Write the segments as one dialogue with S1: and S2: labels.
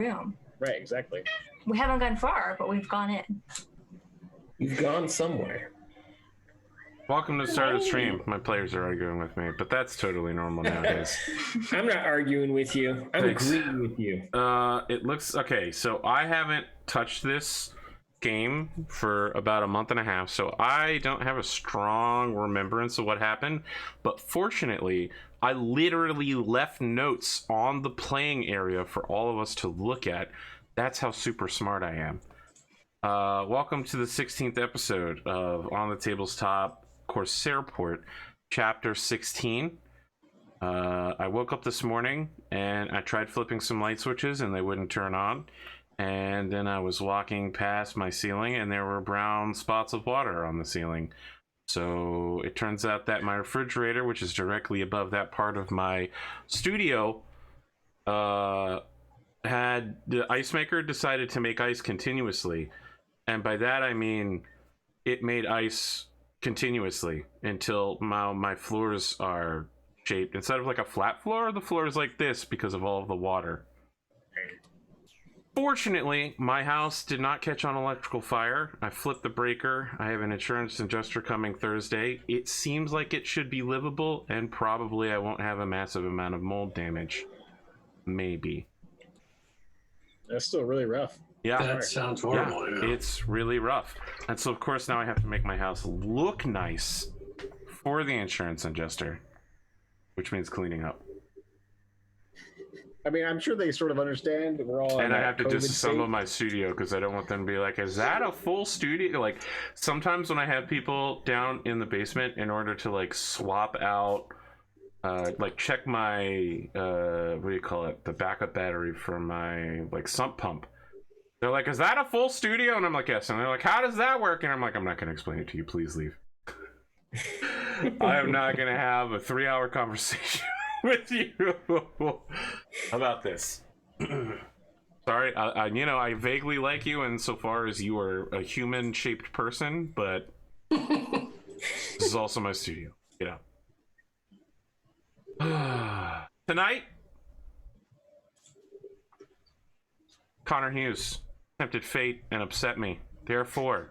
S1: room.
S2: Right, exactly.
S1: We haven't gone far, but we've gone in.
S3: You've gone somewhere.
S4: Welcome to the start of the stream. My players are arguing with me, but that's totally normal nowadays.
S3: I'm not arguing with you. I'm agreeing with you.
S4: It looks okay. So I haven't touched this game for about a month and a half, so I don't have a strong remembrance of what happened. But fortunately, I literally left notes on the playing area for all of us to look at. That's how super smart I am. Welcome to the 16th episode of On the Table's Top Corsairport, Chapter 16. I woke up this morning and I tried flipping some light switches and they wouldn't turn on. And then I was walking past my ceiling and there were brown spots of water on the ceiling. So it turns out that my refrigerator, which is directly above that part of my studio, had the ice maker decided to make ice continuously. And by that I mean it made ice continuously until my floors are shaped. Instead of like a flat floor, the floor is like this because of all of the water. Fortunately, my house did not catch on electrical fire. I flipped the breaker. I have an insurance adjuster coming Thursday. It seems like it should be livable, and probably I won't have a massive amount of mold damage. Maybe.
S2: That's still really rough.
S4: Yeah,
S5: that sounds horrible.
S4: Yeah, it's really rough. And so, of course, now I have to make my house look nice for the insurance adjuster, which means cleaning up.
S2: I mean, I'm sure they sort of understand that we're all.
S4: And I have to
S2: COVID
S4: disassemble
S2: state.
S4: my studio because I don't want them to be like, "Is that a full studio?" Like sometimes when I have people down in the basement in order to like swap out, like check my what do you call it, the backup battery for my like sump pump. They're like, "Is that a full studio?" And I'm like, "Yes." And they're like, "How does that work?" And I'm like, "I'm not going to explain it to you. Please leave." I am not going to have a 3-hour conversation with you about this. Sorry, I vaguely like you insofar as you are a human-shaped person, but this is also my studio. Get out. Tonight, conorhughes tempted fate and upset me. Therefore,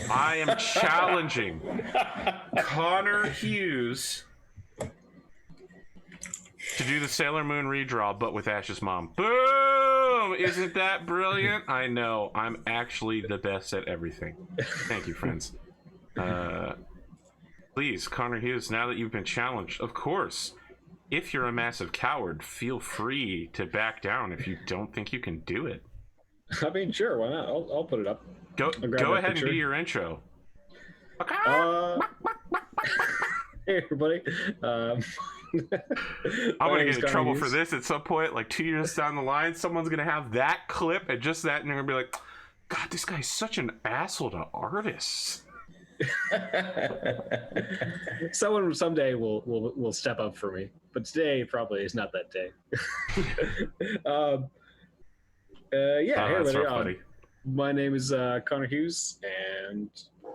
S4: I am challenging conorhughes to do the Sailor Moon redraw, but with Ashe's mom. Boom! Isn't that brilliant? I know. I'm actually the best at everything. Thank you, friends. Please, conorhughes, now that you've been challenged, of course, if you're a massive coward, feel free to back down if you don't think you can do it.
S2: I mean, sure, why not? I'll put it up.
S4: Go ahead and do your intro.
S2: Hey, everybody.
S4: I'm gonna get in trouble for this at some point, like 2 years down the line. Someone's gonna have that clip and just that, and they're gonna be like, "God, this guy's such an asshole to artists."
S2: Someone someday will step up for me, but today probably is not that day. Yeah, hey everybody. My name is conorhughes, and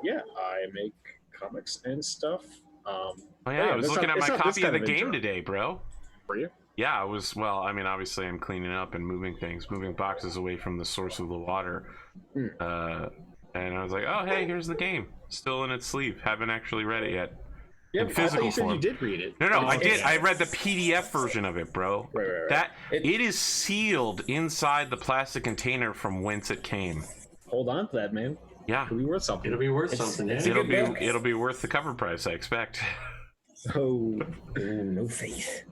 S2: yeah, I make comics and stuff.
S4: Oh yeah, I was looking at my copy of the game today, bro.
S2: Were you?
S4: Yeah, I was. Well, I mean, obviously, I'm cleaning up and moving things, moving boxes away from the source of the water. And I was like, oh, hey, here's the game. Still in its sleeve. Haven't actually read it yet.
S2: Yeah,
S4: in physical
S2: I thought you said
S4: form.
S2: You did read it.
S4: No, I did. I read the PDF version of it, bro.
S2: Right.
S4: It is sealed inside the plastic container from whence it came.
S2: Hold on to that, man.
S4: Yeah,
S2: It'll be worth something.
S5: It'll be worth something. Yeah.
S4: It'll be worth the cover price, I expect.
S2: Oh,
S3: no faith.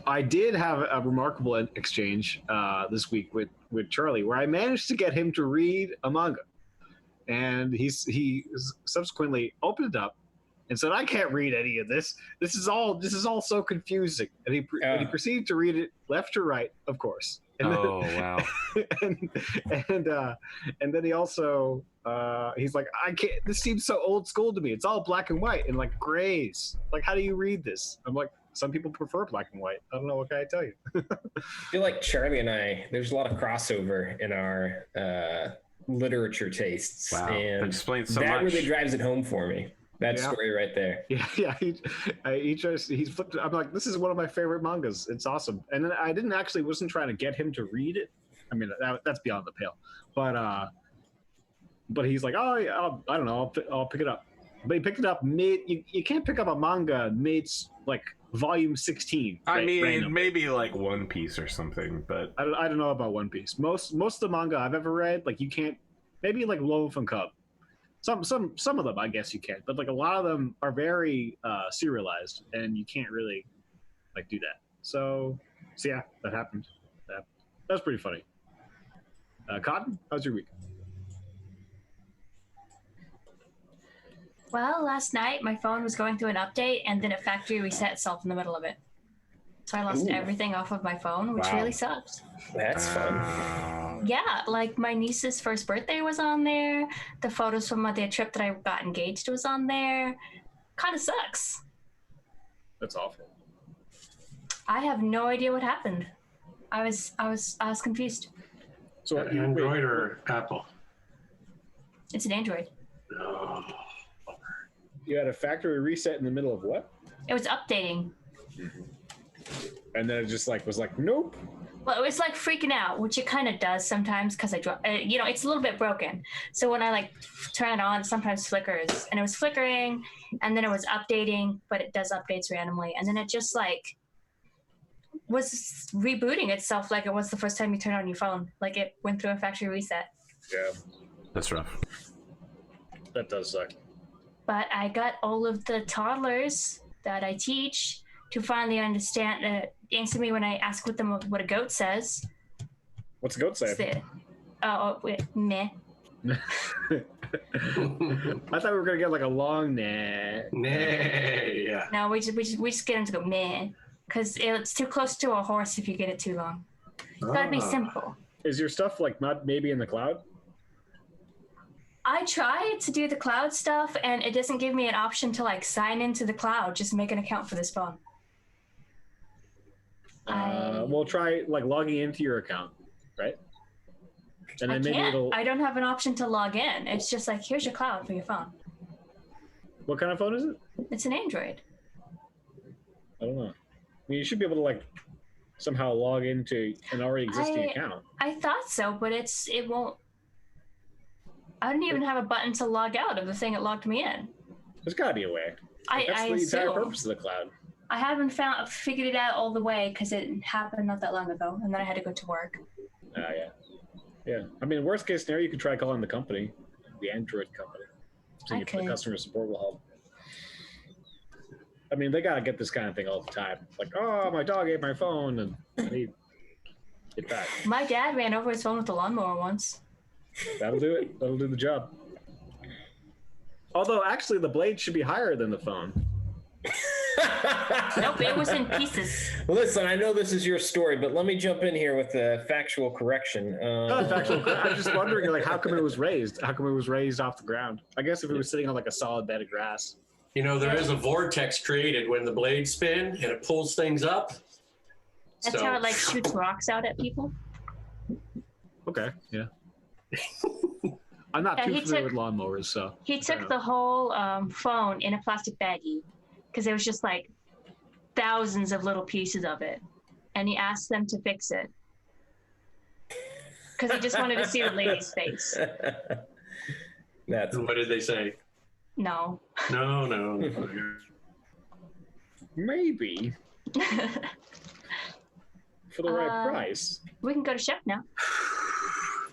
S2: I did have a remarkable exchange this week with Charlie, where I managed to get him to read a manga, and he subsequently opened it up and said, "I can't read any of this. This is all so confusing." And he proceeded to read it left to right, of course. And
S4: oh wow!
S2: And then he also he's like, "I can't. This seems so old school to me. It's all black and white and like grays. Like, how do you read this?" I'm like, "Some people prefer black and white. I don't know, what can I tell you?"
S3: I feel like Charlie and I, there's a lot of crossover in our literature tastes.
S4: Wow,
S3: and
S4: that explains so
S3: that
S4: much.
S3: really drives it home for me. That
S2: Yeah.
S3: story right there.
S2: Yeah. He's flipped. I'm like, this is one of my favorite mangas. It's awesome. And then I wasn't trying to get him to read it. I mean, that's beyond the pale. But he's like, oh, yeah, I don't know, I'll pick it up. But he picked it up mid. You can't pick up a manga mid like volume 16.
S4: I mean,
S2: randomly.
S4: maybe like One Piece or something, but
S2: I don't know about One Piece. Most of the manga I've ever read, like you can't. Maybe like Loaf and Cub. Some of them I guess you can, but like a lot of them are very serialized, and you can't really like do that. So yeah, that happened. That was pretty funny. Cotton, how's your week?
S1: Well, last night my phone was going through an update and then it factory reset itself in the middle of it. So I lost everything off of my phone, which
S4: Wow.
S1: really sucks.
S3: That's fun.
S1: Yeah, like my niece's first birthday was on there. The photos from the trip that I got engaged was on there. Kind of sucks.
S2: That's awful.
S1: I have no idea what happened. I was confused.
S2: So
S5: Android or Apple?
S1: It's an Android.
S5: No.
S2: you had a factory reset in the middle of what?
S1: It was updating.
S2: And then it just like was like, nope.
S1: Well, it was like freaking out, which it kind of does sometimes because it's a little bit broken. So when I like turn it on, it sometimes flickers, and it was flickering, and then it was updating, but it does updates randomly, and then it just like was rebooting itself like it was the first time you turn on your phone. Like it went through a factory reset.
S2: Yeah,
S4: That's rough.
S2: that does suck.
S1: But I got all of the toddlers that I teach to finally answer me when I ask them what a goat says.
S2: What's the goat say?
S1: Meh.
S2: I thought we were gonna get like a long nah.
S5: Nay, yeah.
S1: No, we just get them to go meh, because it's too close to a horse if you get it too long. It's gotta be simple.
S2: Is your stuff like not maybe in the cloud?
S1: I tried to do the cloud stuff, and it doesn't give me an option to like sign into the cloud. Just make an account for this phone.
S2: We'll try like logging into your account, right? And then maybe it'll.
S1: I don't have an option to log in. It's just like, here's your cloud for your phone.
S2: What kind of phone is it?
S1: It's an Android.
S2: I don't know. I mean, you should be able to like somehow log into an already existing account.
S1: I thought so, but it won't. I don't even have a button to log out of the thing that logged me in.
S2: There's got to be a way.
S1: I
S2: That's the entire
S1: assume.
S2: purpose of the cloud.
S1: I haven't figured it out all the way because it happened not that long ago, and then I had to go to work.
S2: Yeah. I mean, worst case scenario, you could try calling the company, the Android company, see if the customer support will help. I mean, they gotta get this kind of thing all the time. Like, oh, my dog ate my phone, and I need get back.
S1: My dad ran over his phone with a lawnmower once.
S2: That'll do it. That'll do the job. Although, actually, the blade should be higher than the phone.
S1: Nope, it was in pieces.
S3: Listen, I know this is your story, but let me jump in here with a factual correction.
S2: Not factual. I'm just wondering, like, how come it was raised? How come it was raised off the ground? I guess if it was sitting on like a solid bed of grass.
S5: You know, there is a vortex created when the blades spin and it pulls things up.
S1: That's how it like shoots rocks out at people.
S2: Okay, yeah. I'm not too familiar with lawnmowers, so.
S1: He took the whole phone in a plastic baggie because there was just like thousands of little pieces of it, and he asked them to fix it because he just wanted to see the lady's face.
S3: That's
S5: What did they say?
S1: No.
S5: No.
S2: Maybe for the right price.
S1: We can go to Chef now.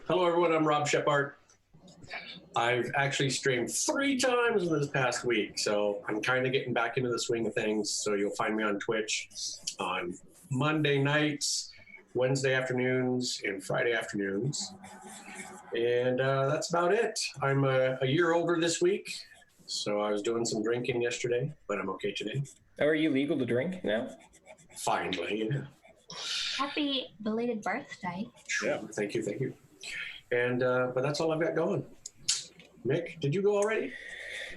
S5: Hello, everyone. I'm robSHEPart. I've actually streamed 3 times in this past week, so I'm kind of getting back into the swing of things. So you'll find me on Twitch on Monday nights, Wednesday afternoons, and Friday afternoons. And that's about it. I'm a year older this week, so I was doing some drinking yesterday, but I'm okay today.
S3: Are you legal to drink now?
S5: Finally, yeah.
S1: Happy belated birthday.
S2: Yeah.
S5: Thank you. And but that's all I've got going. Mick, did you go already?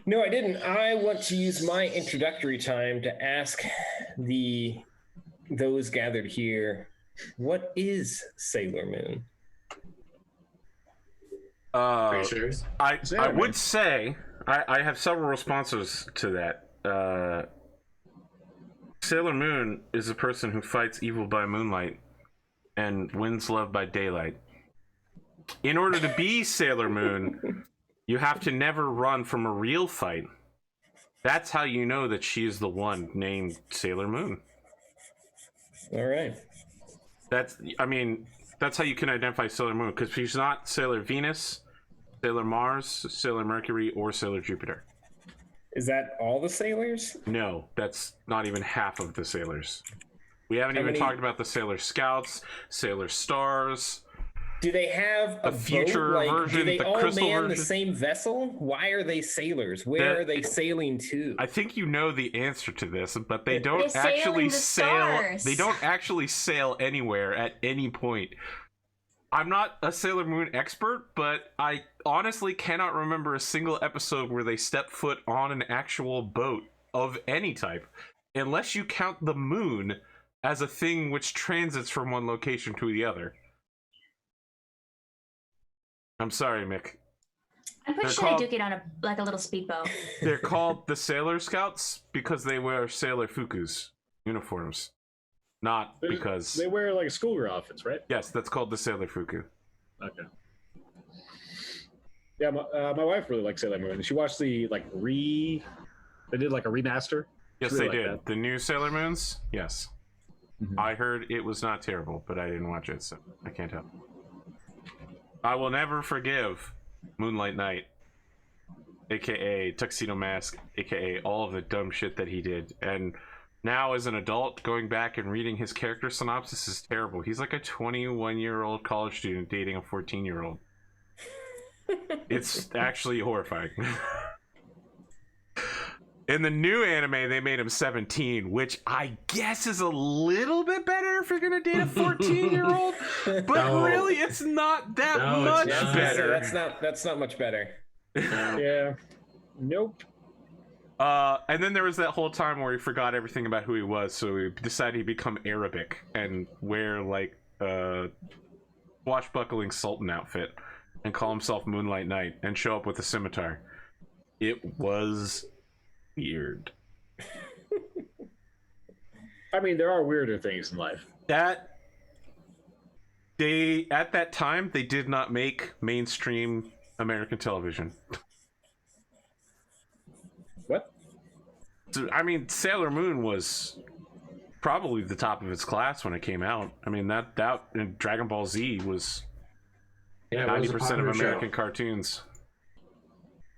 S3: No, I didn't. I want to use my introductory time to ask those gathered here, what is Sailor Moon?
S5: Are you serious?
S4: I would say I have several responses to that. Sailor Moon is a person who fights evil by moonlight and wins love by daylight. In order to be Sailor Moon, you have to never run from a real fight. That's how you know that she is the one named Sailor Moon.
S3: All right.
S4: That's how you can identify Sailor Moon, because she's not Sailor Venus, Sailor Mars, Sailor Mercury, or Sailor Jupiter.
S3: Is that all the sailors?
S4: No, that's not even half of the sailors. We haven't even talked about the Sailor Scouts, Sailor Stars.
S3: Do they have a
S4: future
S3: boat?
S4: version,
S3: do they
S4: the
S3: all
S4: crystal
S3: man
S4: version?
S3: the same vessel? Why are they sailors? Where are they sailing to?
S4: I think you know the answer to this, but they don't
S1: They're sailing
S4: actually
S1: the
S4: sail.
S1: stars.
S4: They don't actually sail anywhere at any point. I'm not a Sailor Moon expert, but I honestly cannot remember a single episode where they step foot on an actual boat of any type, unless you count the moon as a thing which transits from one location to the other. I'm sorry, Mick.
S1: I'm pretty sure they do get on a little speedboat.
S4: They're called the Sailor Scouts because they wear Sailor Fuku's uniforms. Not because...
S2: They wear like schoolgirl outfits, right?
S4: Yes, that's called the Sailor Fuku.
S2: Okay. Yeah, my wife really likes Sailor Moon. She watched the they did like a remaster.
S4: Yes,
S2: She really
S4: they did.
S2: liked
S4: The new Sailor Moons? Yes.
S2: Mhm.
S4: I heard it was not terrible, but I didn't watch it, so I can't tell. I will never forgive Moonlight Knight, aka Tuxedo Mask, aka all of the dumb shit that he did. And now as an adult, going back and reading his character synopsis is terrible. He's like a 21-year-old college student dating a 14-year-old. It's actually horrifying. In the new anime, they made him 17, which I guess is a little bit better if you're gonna date a 14-year-old. But
S5: No.
S4: really, it's not that
S5: No,
S4: much
S5: it's not.
S4: better.
S3: That's not much better.
S2: Yeah. Nope.
S4: And then there was that whole time where he forgot everything about who he was, so he decided he'd become Arabic and wear like a swashbuckling sultan outfit and call himself Moonlight Knight and show up with a scimitar. It was weird.
S2: I mean, there are weirder things in life.
S4: At that time, they did not make mainstream American television.
S2: What?
S4: So, I mean, Sailor Moon was probably the top of its class when it came out. I mean, that and Dragon Ball Z was
S5: Yeah, it was a
S4: 90% of
S5: popular show.
S4: American cartoons.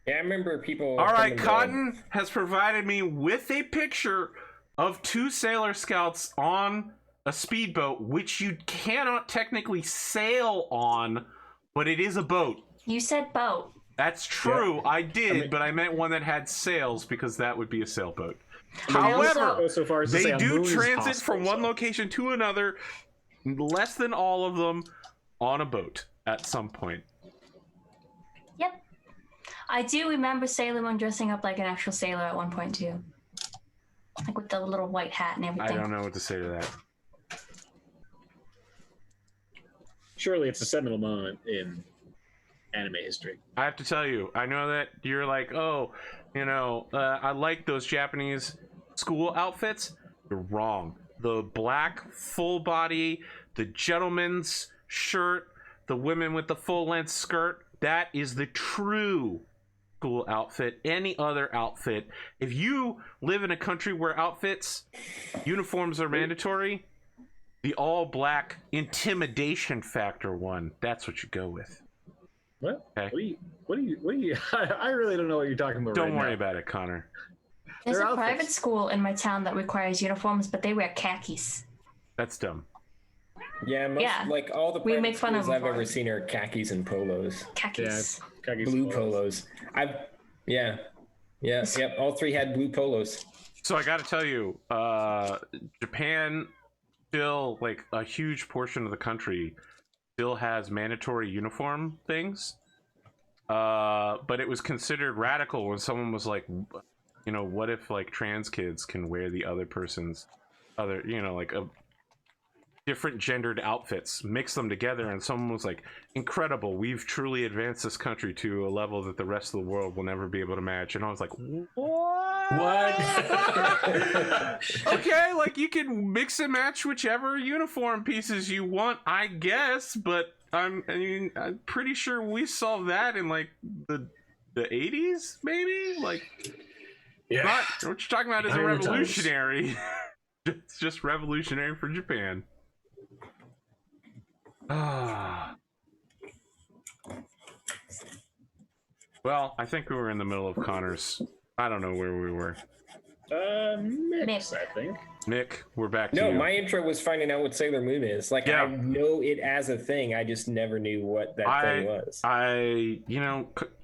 S3: Yeah, I remember people.
S4: All right,
S3: coming to-
S4: Cotton has provided me with a picture of 2 Sailor Scouts on a speedboat, which you cannot technically sail on, but it is a boat.
S1: You said boat.
S4: That's true.
S3: Yeah.
S4: I did, but I meant one that had sails because that would be a sailboat. However,
S2: Go so far as to say
S4: they
S2: a
S4: do
S2: moon is
S4: transit
S2: possible,
S4: from one
S2: so.
S4: location to another, less than all of them on a boat at some point.
S1: Yep. I do remember Sailor Moon dressing up like an actual sailor at one point too. Like with the little white hat and
S4: I
S1: everything.
S4: don't know what to say to that.
S2: Surely it's a seminal moment in anime history.
S4: I have to tell you, I know that you're like, oh, I like those Japanese school outfits. You're wrong. The black full body, the gentleman's shirt, the women with the full length skirt, that is the true school outfit. Any other outfit, if you live in a country where uniforms are mandatory, the all black intimidation factor one, that's what you go with.
S2: What?
S4: Okay.
S2: What do you I really don't know what you're talking about.
S4: Don't
S2: right
S4: worry
S2: now.
S4: about it, Connor.
S1: There's
S2: Their
S1: a
S2: outfits.
S1: private school in my town that requires uniforms, but they wear khakis.
S4: That's dumb.
S3: Yeah,
S1: Yeah.
S3: Like all the
S1: We
S3: private
S1: make fun of
S3: schools
S1: them
S3: I've
S1: for
S3: ever
S1: it.
S3: seen are khakis and polos,
S1: Khakis.
S3: blue polos. Yep. All 3 had blue polos.
S4: So I got to tell you, Japan still, like a huge portion of the country still has mandatory uniform things. But it was considered radical when someone was like, what if like trans kids can wear the other person's like a different gendered outfits, mix them together, and someone was like, incredible, we've truly advanced this country to a level that the rest of the world will never be able to match. And I was like, what? Okay, like you can mix and match whichever uniform pieces you want, I guess, but I'm pretty sure we saw that in like the 80s, maybe? Like,
S5: Yeah.
S4: what you're talking about is a
S5: Behind the times.
S4: revolutionary. It's just revolutionary for Japan. Well, I think we were in the middle of Connor's. I don't know where we were.
S6: Mix, I think.
S4: Nick, we're back to
S3: No,
S4: you.
S3: my intro was finding out what Sailor Moon is. Like,
S4: Yeah.
S3: I know it as a thing. I just never knew what that thing was.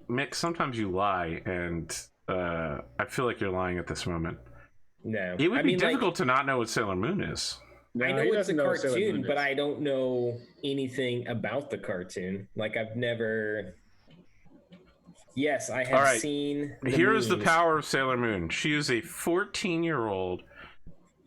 S4: Mick, sometimes you lie, and I feel like you're lying at this moment.
S3: No.
S4: It would be
S3: like,
S4: difficult to not know what Sailor Moon is.
S3: I know
S6: he
S3: it's a
S6: doesn't know what Sailor
S3: cartoon,
S6: Moon
S3: but
S6: is.
S3: I don't know anything about the cartoon. Like, I've never... Yes, I have
S4: All right.
S3: seen
S4: Here is the
S3: memes.
S4: power of Sailor Moon. She is a 14-year-old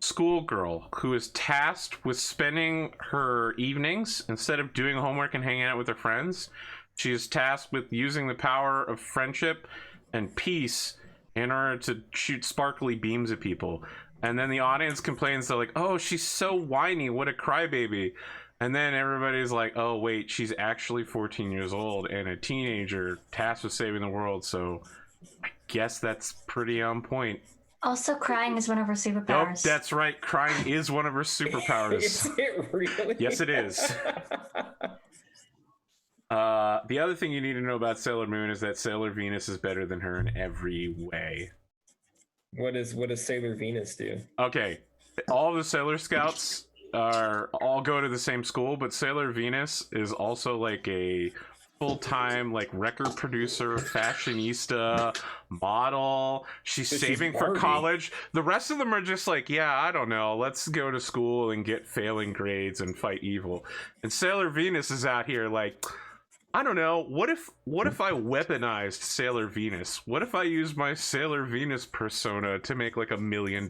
S4: schoolgirl who is tasked with spending her evenings, instead of doing homework and hanging out with her friends, she is tasked with using the power of friendship and peace in order to shoot sparkly beams at people. And then the audience complains, they're like, oh, she's so whiny, what a crybaby. And then everybody's like, oh, wait, she's actually 14 years old and a teenager tasked with saving the world, so I guess that's pretty on point.
S1: Also, crying is one of her
S4: Nope,
S1: superpowers.
S4: that's right, crying is one of her superpowers.
S3: Is it really?
S4: Yes, it is. The other thing you need to know about Sailor Moon is that Sailor Venus is better than her in every way.
S3: What does Sailor Venus do?
S4: Okay, all the Sailor Scouts all go to the same school, but Sailor Venus is also like a full-time like record producer, fashionista, model. She's
S3: So she's
S4: saving for
S3: Barbie.
S4: college. The rest of them are just like, yeah, I don't know, let's go to school and get failing grades and fight evil. And Sailor Venus is out here like, I don't know, what if I weaponized Sailor Venus? What if I used my Sailor Venus persona to make like $1 million?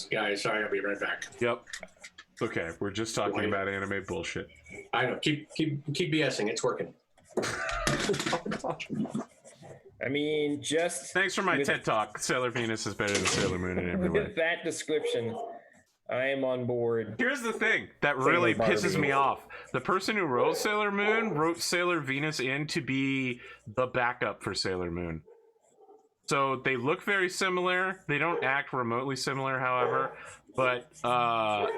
S5: Guys, sorry, I'll be right back.
S4: Yep. Okay, we're just talking about anime bullshit.
S5: I know. Keep BSing. It's working.
S3: I mean, just
S4: Thanks for my
S3: with-
S4: TED Talk. Sailor Venus is better than Sailor Moon in every way.
S3: with that description, I am on board.
S4: Here's the thing that really
S3: Sailor
S4: pisses
S3: Barbie.
S4: me off. The person who wrote Sailor Moon wrote Sailor Venus in to be the backup for Sailor Moon. So they look very similar. They don't act remotely similar, however. But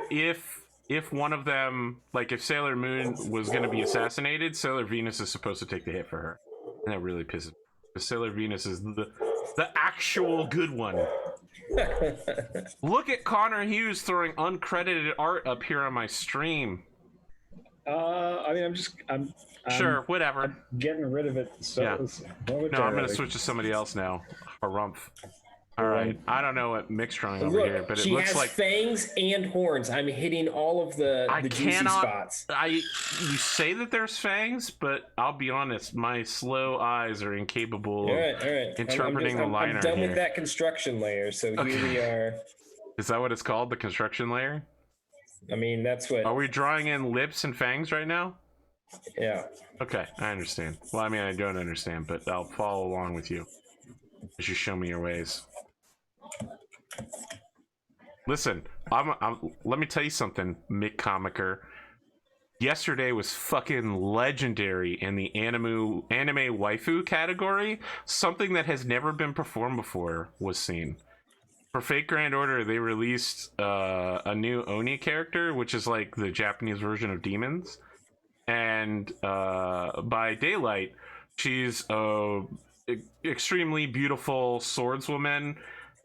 S4: if one of them, like if Sailor Moon was going to be assassinated, Sailor Venus is supposed to take the hit for her. And that really pisses me. Because Sailor Venus is the actual good one. Look at Connor Hughes throwing uncredited art up here on my stream.
S6: I mean, I'm
S4: Sure, whatever.
S6: getting rid of it. So
S4: Yeah. No, I'm going to
S6: momentarily.
S4: switch to somebody else now. Harumph. All right. I don't know what Mick's drawing over
S3: Look,
S4: here, but it
S3: she
S4: looks
S3: has
S4: like
S3: fangs and horns. I'm hitting all of the juicy spots.
S4: You say that there's fangs, but I'll be honest, my slow eyes are incapable
S3: All right, all right.
S4: interpreting the line
S3: I'm
S4: art
S3: done
S4: here.
S3: with that construction layer, so here we are.
S4: Is that what it's called, the construction layer?
S3: I mean, that's what.
S4: Are we drawing in lips and fangs right now?
S3: Yeah.
S4: Okay, I understand. Well, I mean, I don't understand, but I'll follow along with you as you show me your ways. Listen, let me tell you something, McComicker. Yesterday was fucking legendary in the anime waifu category. Something that has never been performed before was seen. For Fate Grand Order, they released a new Oni character, which is like the Japanese version of demons. And by daylight, she's a extremely beautiful swordswoman,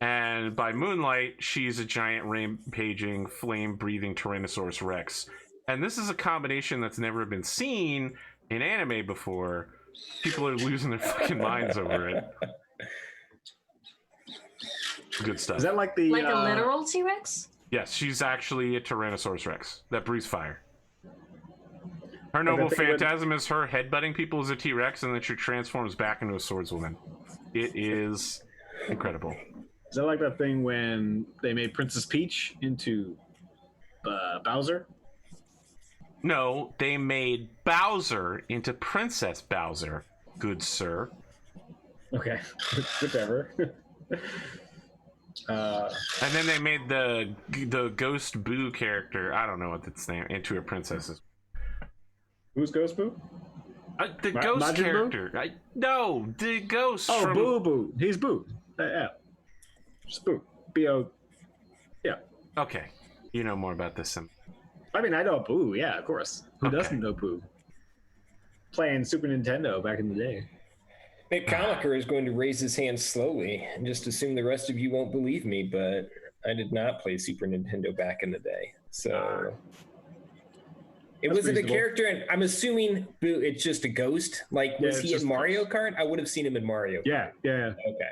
S4: and by moonlight, she's a giant rampaging, flame-breathing Tyrannosaurus Rex. And this is a combination that's never been seen in anime before. People are losing their fucking minds over it. Good stuff.
S6: Is that like the
S1: Like a literal T-Rex?
S4: Yes, she's actually a Tyrannosaurus Rex that breathes fire. Her noble
S6: thing with-
S4: phantasm is her headbutting people as a T-Rex, and then she transforms back into a swordswoman. It is incredible.
S2: Is that like that thing when they made Princess Peach into Bowser?
S4: No, they made Bowser into Princess Bowser, good sir.
S6: Okay, whichever.
S4: And then they made the Ghost Boo character, I don't know what that's name, into a princess.
S6: Who's Ghost Boo?
S4: The ghost
S6: Majin
S4: character. No, the ghost.
S2: Oh,
S4: from...
S2: Boo Boo. He's Boo. Yeah. Just Boo. B-O. Yeah.
S4: Okay. You know more about this than...
S2: I mean, I know Boo. Yeah, of course. Who
S4: Okay.
S2: doesn't know Boo? Playing Super Nintendo back in the day.
S3: McComicker is going to raise his hand slowly and just assume the rest of you won't believe me, but I did not play Super Nintendo back in the day. So it
S2: That's
S3: wasn't a
S2: reasonable.
S3: character, and I'm assuming Boo, it's just a ghost. Like,
S2: Yeah,
S3: was
S2: it's
S3: he in
S2: just-
S3: Mario Kart? I would have seen him in Mario Kart.
S2: Yeah.
S3: Okay.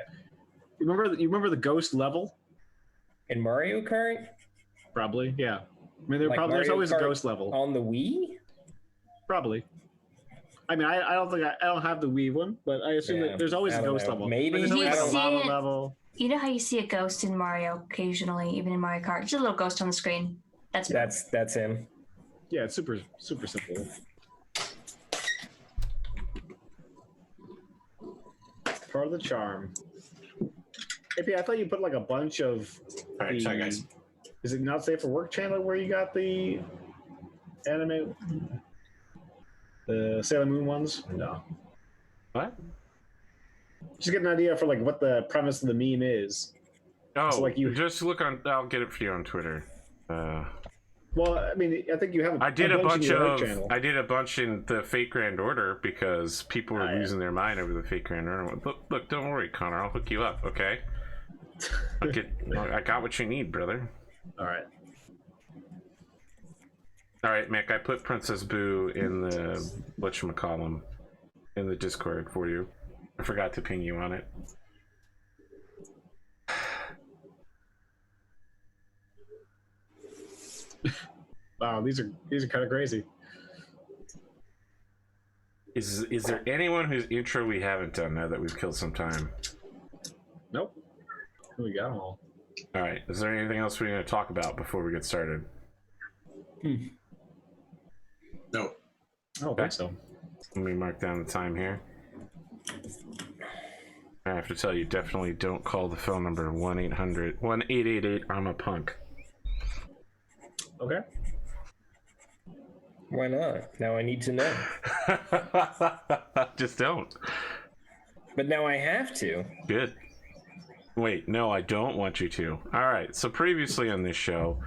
S2: You remember the ghost level?
S3: In Mario Kart?
S2: Probably. Yeah. I mean, there's
S3: Mario
S2: always
S3: Kart
S2: a ghost level.
S3: On the Wii?
S2: Probably. I mean, I don't think I don't have the Wii one, but I assume
S3: Yeah,
S2: that there's always
S3: I
S2: a
S3: don't
S2: ghost
S3: know.
S2: level.
S3: Maybe.
S2: There's always
S1: You
S2: a
S1: see
S2: lava
S1: it-
S2: level.
S1: You know how you see a ghost in Mario occasionally, even in Mario Kart? Just a little ghost on the screen. That's
S3: That's him.
S2: Yeah, it's super simple. Part of the charm. AP, I thought you put like a bunch of.
S5: All right, sorry guys.
S2: Is it not safe for work channel where you got the anime, the Sailor Moon ones? No.
S4: What?
S2: Just get an idea for like what the premise of the meme is.
S4: Oh,
S2: So, like, you-
S4: just look on... I'll get it for you on Twitter.
S2: Well, I mean, I think you have.
S4: I did a bunch
S2: in your work
S4: of...
S2: channel.
S4: I did a bunch in the Fake Grand Order because people were
S2: Oh, yeah.
S4: losing their mind over the Fake Grand Order. Look, don't worry, Connor. I'll hook you up, okay? I got what you need, brother.
S2: All right.
S4: All right, Mick, I put Princess Boo in the whatchamacallem in the Discord for you. I forgot to ping you on it.
S2: Wow, these are kind of crazy.
S4: Is there anyone whose intro we haven't done now that we've killed some time?
S2: Nope. We got them all.
S4: All right, is there anything else we're going to talk about before we get started?
S5: No.
S2: I don't think so.
S4: Let me mark down the time here. I have to tell you, definitely don't call the phone number 1-800-1888 I'm a punk.
S2: Okay.
S3: Why not? Now I need to know.
S4: Just don't.
S3: But now I have to.
S4: Good. Wait, no, I don't want you to. All right, so previously on this show,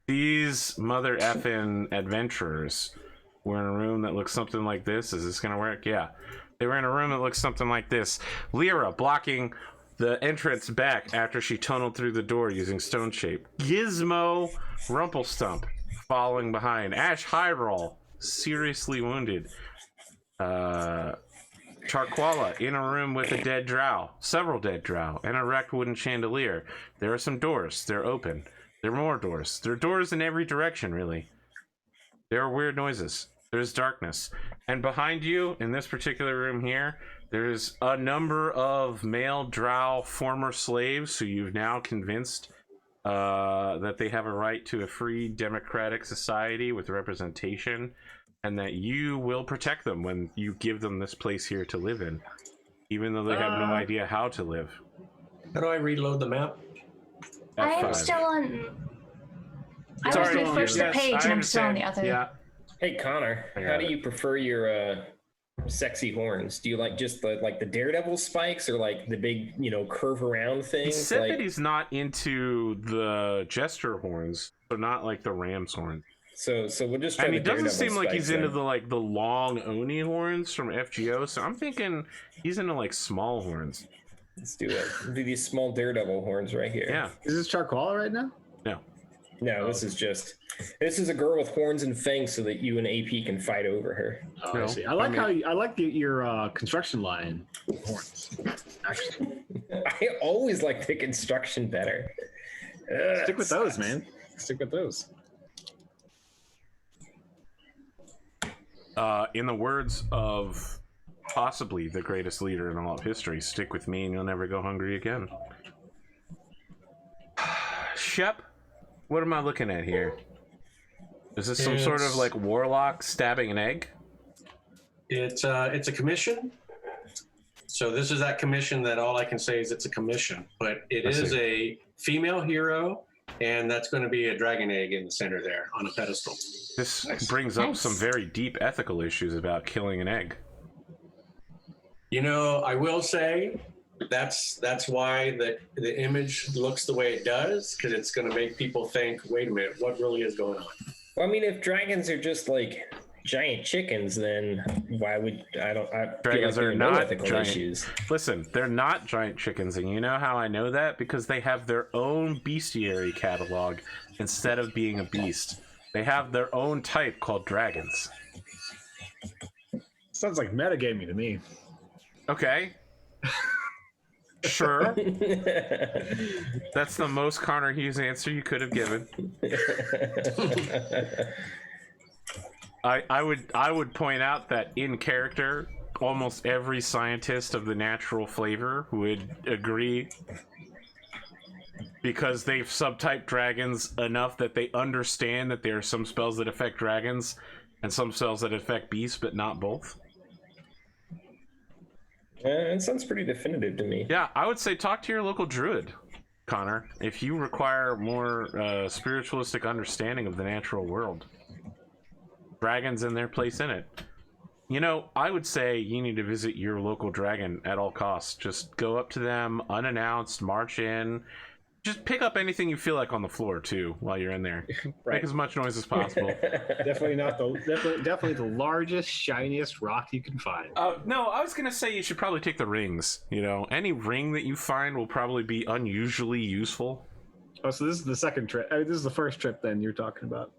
S4: these mother effing adventurers were in a room that looks something like this. Is this gonna work? Yeah. They were in a room that looks something like this. Lyra blocking the entrance back after she tunneled through the door using stone shape. Gizmo Rumplestomp following behind. Ashe Heiral seriously wounded. Charquala in a room with a dead drow, several dead drow, and a wrecked wooden chandelier. There are some doors. They're open. There are more doors. There are doors in every direction, really. There are weird noises. There's darkness. And behind you, in this particular room here, there's a number of male drow former slaves who you've now convinced that they have a right to a free democratic society with representation, and that you will protect them when you give them this place here to live in, even though they have no idea how to live.
S5: How do I reload the map?
S1: I am
S4: F5.
S1: still on. I was
S4: Sorry,
S1: refreshed the
S4: yes,
S1: page
S4: I
S1: and I'm still on the
S4: understand.
S1: other.
S4: Yeah.
S3: Hey Connor,
S4: I
S3: how
S4: got
S3: do
S4: it.
S3: you prefer your sexy horns? Do you like just the Daredevil spikes, or like the big curve around
S4: He
S3: things?
S4: said
S3: like,
S4: that he's not into the jester horns, so not like the ram's horn.
S3: so we'll just try
S4: And he
S3: the
S4: doesn't
S3: Daredevil
S4: seem like
S3: spikes
S4: he's into
S3: then.
S4: the long Oni horns from FGO. So I'm thinking he's into like small horns.
S3: Let's do it. We'll do these small Daredevil horns right here.
S4: Yeah.
S2: Is this Charquala right now?
S4: No.
S3: No, this is a girl with horns and fangs, so that you and AP can fight over her.
S2: Oh,
S4: No,
S2: I see. I like
S4: I mean-
S2: how I like your construction line horns. Actually,
S3: I always like the construction better. Ugh,
S2: stick with those,
S3: sucks.
S2: man. Stick with those.
S4: In the words of possibly the greatest leader in all of history, stick with me and you'll never go hungry again. Shep, what am I looking at here? Is this some sort of like warlock stabbing an egg?
S5: It's a commission. So this is that commission that all I can say is it's a commission, but it is a female hero, and that's going to be a dragon egg in the center there on a pedestal.
S4: This brings up some very deep ethical issues about killing an egg.
S5: You know, I will say that's why the image looks the way it does, because it's going to make people think, wait a minute, what really is going on?
S3: Well, I mean, if dragons are just like giant chickens, then why would I
S4: dragons
S3: feel like
S4: are not
S3: ethical
S4: giant
S3: issues.
S4: Listen, they're not giant chickens, and you know how I know that? Because they have their own bestiary catalog instead of being a beast. They have their own type called dragons.
S2: Sounds like metagaming to me.
S4: Okay. Sure. That's the most conorhughes answer you could have given. I would point out that in character, almost every scientist of the natural flavor would agree, because they've subtyped dragons enough that they understand that there are some spells that affect dragons and some spells that affect beasts, but not both.
S3: It sounds pretty definitive to me.
S4: Yeah, I would say talk to your local druid, Connor, if you require more spiritualistic understanding of the natural world. Dragons and their place in it. You know, I would say you need to visit your local dragon at all costs. Just go up to them unannounced, march in. Just pick up anything you feel like on the floor too while you're in there.
S2: Right.
S4: Make as much noise as possible.
S2: Definitely the largest, shiniest rock you can find.
S4: No, I was gonna say you should probably take the rings. You know, any ring that you find will probably be unusually useful.
S2: Oh, so this is the second trip. This is the first trip then you're talking about.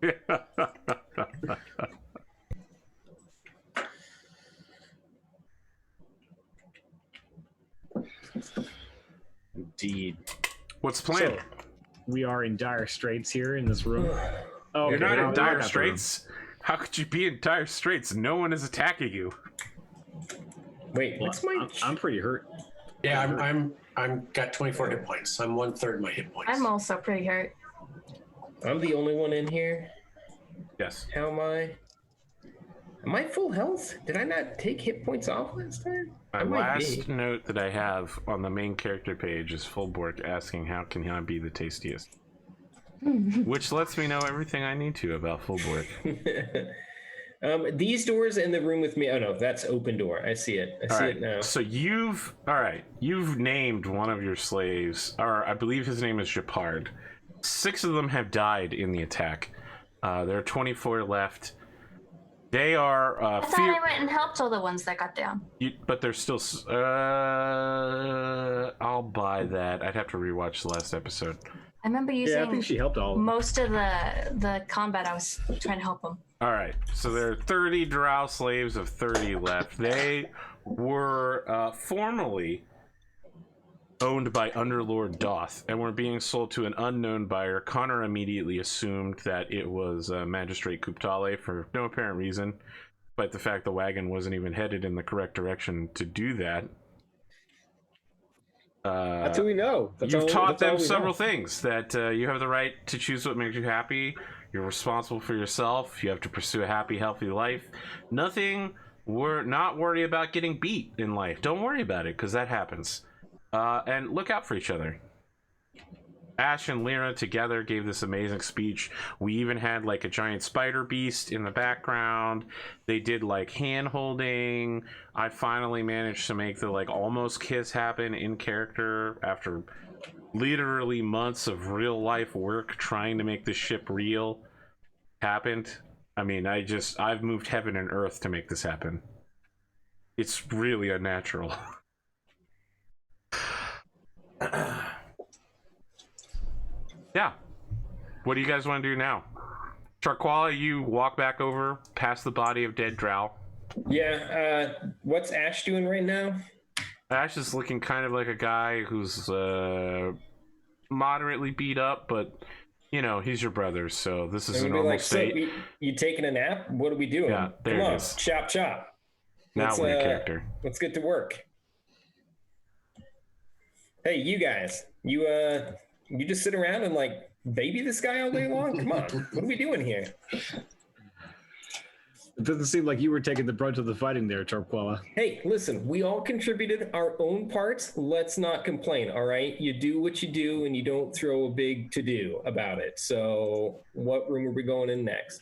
S2: Indeed.
S4: What's the plan?
S2: So, we are in dire straits here in this room. Oh,
S4: You're not
S2: now
S4: in
S2: I
S4: dire
S2: got the
S4: straits. How could you be in dire straits? No one is attacking you.
S3: Wait,
S2: room.
S3: what's my?
S2: I'm pretty hurt.
S5: Yeah, I'm got 24 hit points. I'm 1/3 my hit points.
S1: I'm also pretty hurt.
S3: I'm the only one in here.
S4: Yes.
S3: How am I? Am I full health? Did I not take hit points off last time?
S4: My
S3: I might
S4: last
S3: be.
S4: note that I have on the main character page is Fulbork asking how can I be the tastiest? Which lets me know everything I need to about Fulbork.
S3: These doors in the room with me. Oh no, that's open door. I see it. I see it now.
S4: So you've named one of your slaves, or I believe his name is SHEPart. 6 of them have died in the attack. There are 24 left. They are
S1: I thought I went and helped all the ones that got down.
S4: but they're still. I'll buy that. I'd have to rewatch the last episode.
S1: I remember using
S2: Yeah, I think she helped all of them.
S1: most of the combat. I was trying to help them.
S4: All right, so there are 30 drow slaves of 30 left. They were formerly owned by Underlord Doth and were being sold to an unknown buyer. Connor immediately assumed that it was Magistrate Kuptale for no apparent reason, despite the fact the wagon wasn't even headed in the correct direction to do that.
S2: That's who we know.
S4: You've taught them several things, that you have the right to choose what makes you happy. You're responsible for yourself. You have to pursue a happy, healthy life. Not worry about getting beat in life. Don't worry about it, because that happens. And look out for each other. Ashe and Lyra together gave this amazing speech. We even had like a giant spider beast in the background. They did like hand holding. I finally managed to make the like almost kiss happen in character after literally months of real life work trying to make this ship real. Happened. I mean, I've moved heaven and earth to make this happen. It's really unnatural. Yeah. What do you guys want to do now? Charquala, you walk back over past the body of dead drow.
S3: Yeah, what's Ashe doing right now?
S4: Ashe is looking kind of like a guy who's moderately beat up, but you know, he's your brother, so this is a normal state.
S3: So you taking a nap? What are we doing?
S4: Yeah, there
S3: Come
S4: it
S3: on,
S4: is.
S3: chop chop.
S4: Now we're a character.
S3: Let's get to work. Hey, you guys, you just sit around and like baby this guy all day long? Come on, what are we doing here?
S2: It doesn't seem like you were taking the brunt of the fighting there, Tarquella.
S3: Hey, listen, we all contributed our own parts. Let's not complain, all right? You do what you do, and you don't throw a big to-do about it. So what room are we going in next?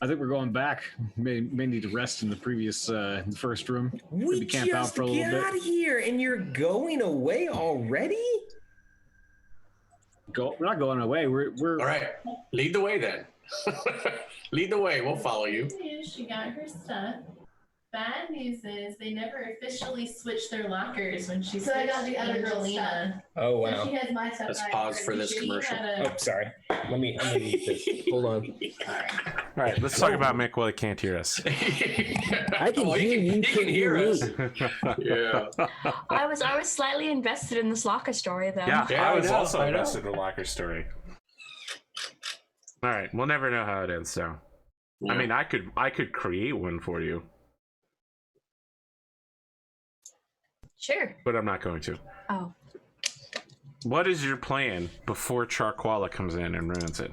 S2: I think we're going back. May need to rest in the previous, in the first room.
S3: We
S2: Maybe camp out
S3: just
S2: for a little
S3: got
S2: bit.
S3: out of here, and you're going away already?
S2: We're not going away. We're
S5: All right, lead the way then. Lead the way. We'll follow you.
S7: Good news, she got her stuff. Bad news is they never officially switched their lockers when she
S8: So I
S7: switched
S8: got the other girl's
S7: Angelina.
S3: Oh,
S8: So
S3: wow.
S8: she has my stuff.
S5: Let's
S8: back
S5: pause for
S8: already.
S5: this
S7: She
S5: commercial.
S7: had
S3: Oh, sorry. I'm gonna mute this. Hold on.
S4: All right, let's talk about Mick while he can't hear us.
S3: I can hear you,
S5: He can hear us. Yeah.
S1: I was slightly invested in this locker story though.
S4: Yeah,
S5: Yeah,
S4: I was
S5: I know,
S4: also
S5: I know.
S4: invested in the locker story. All right, we'll never know how it ends, though.
S5: Yeah.
S4: I mean, I could create one for you,
S1: Sure.
S4: but I'm not going to.
S1: Oh.
S4: What is your plan before Charquala comes in and ruins it?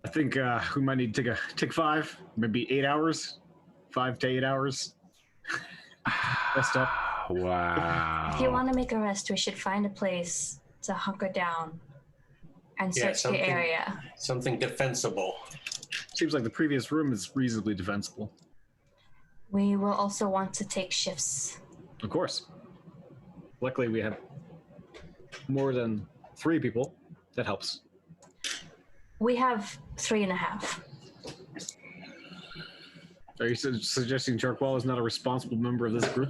S2: I think we might need to take 5, maybe 8 hours, 5 to 8 hours. Rest up.
S4: Wow.
S1: If you want to make a rest, we should find a place to hunker down and
S5: Yeah,
S1: search the
S5: something-
S1: area.
S5: Something defensible.
S2: Seems like the previous room is reasonably defensible.
S1: We will also want to take shifts.
S2: Of course. Luckily, we have more than 3 people. That helps.
S1: We have 3.5.
S2: Are you suggesting Charqual is not a responsible member of this group?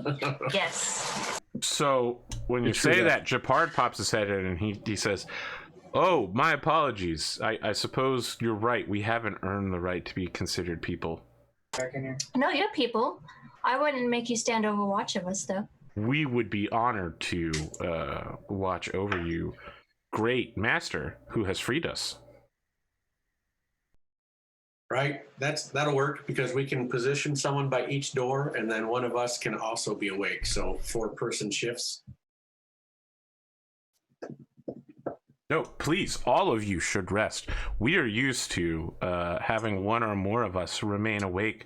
S1: Yes.
S4: So when you
S2: It's true
S4: say
S2: that-
S4: that, Japard pops his head in and he says, "Oh, my apologies. I suppose you're right. We haven't earned the right to be considered people.
S1: No, you're people. I wouldn't make you stand over watch of us, though.
S4: We would be honored to watch over you, great master who has freed us."
S5: Right? That'll work because we can position someone by each door and then one of us can also be awake. So 4-person shifts.
S4: No, please, all of you should rest. We are used to having one or more of us remain awake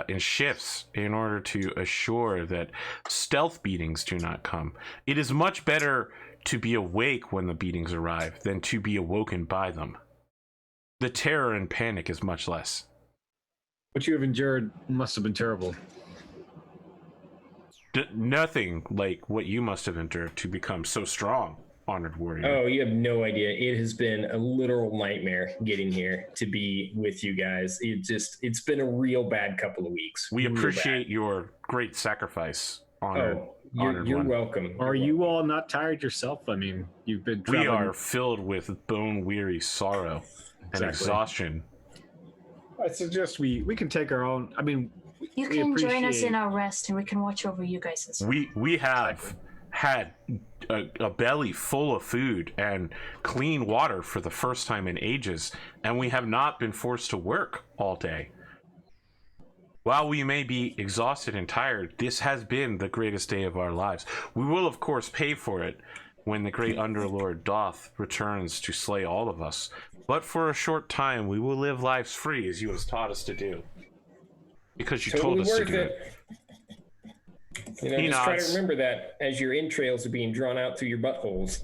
S4: in shifts in order to assure that stealth beatings do not come. It is much better to be awake when the beatings arrive than to be awoken by them. The terror and panic is much less.
S2: What you have endured must have been terrible.
S4: Nothing like what you must have endured to become so strong, honored warrior.
S3: Oh, you have no idea. It has been a literal nightmare getting here to be with you guys. It's been a real bad couple of weeks.
S4: We
S3: Real
S4: appreciate your great sacrifice,
S3: bad.
S4: honored.
S3: Oh,
S4: honored
S3: you're
S4: one.
S3: welcome.
S2: Are you all not tired yourself? I mean, you've been
S4: We
S2: traveling.
S4: are filled with bone-weary sorrow and
S2: Exactly.
S4: exhaustion.
S2: I suggest we can take our own. I mean,
S1: You
S2: we
S1: can join us
S2: appreciate-
S1: in our rest, and we can watch over you guys as well.
S4: We have had a belly full of food and clean water for the first time in ages, and we have not been forced to work all day. While we may be exhausted and tired, this has been the greatest day of our lives. We will, of course, pay for it when the great Underlord Doth returns to slay all of us. But for a short time, we will live lives free, as you have taught us to do. Because you
S3: Totally
S4: told us to
S3: worth
S4: do
S3: it.
S4: it.
S3: You know,
S4: He
S3: just try to
S4: nods.
S3: remember that as your entrails are being drawn out through your buttholes.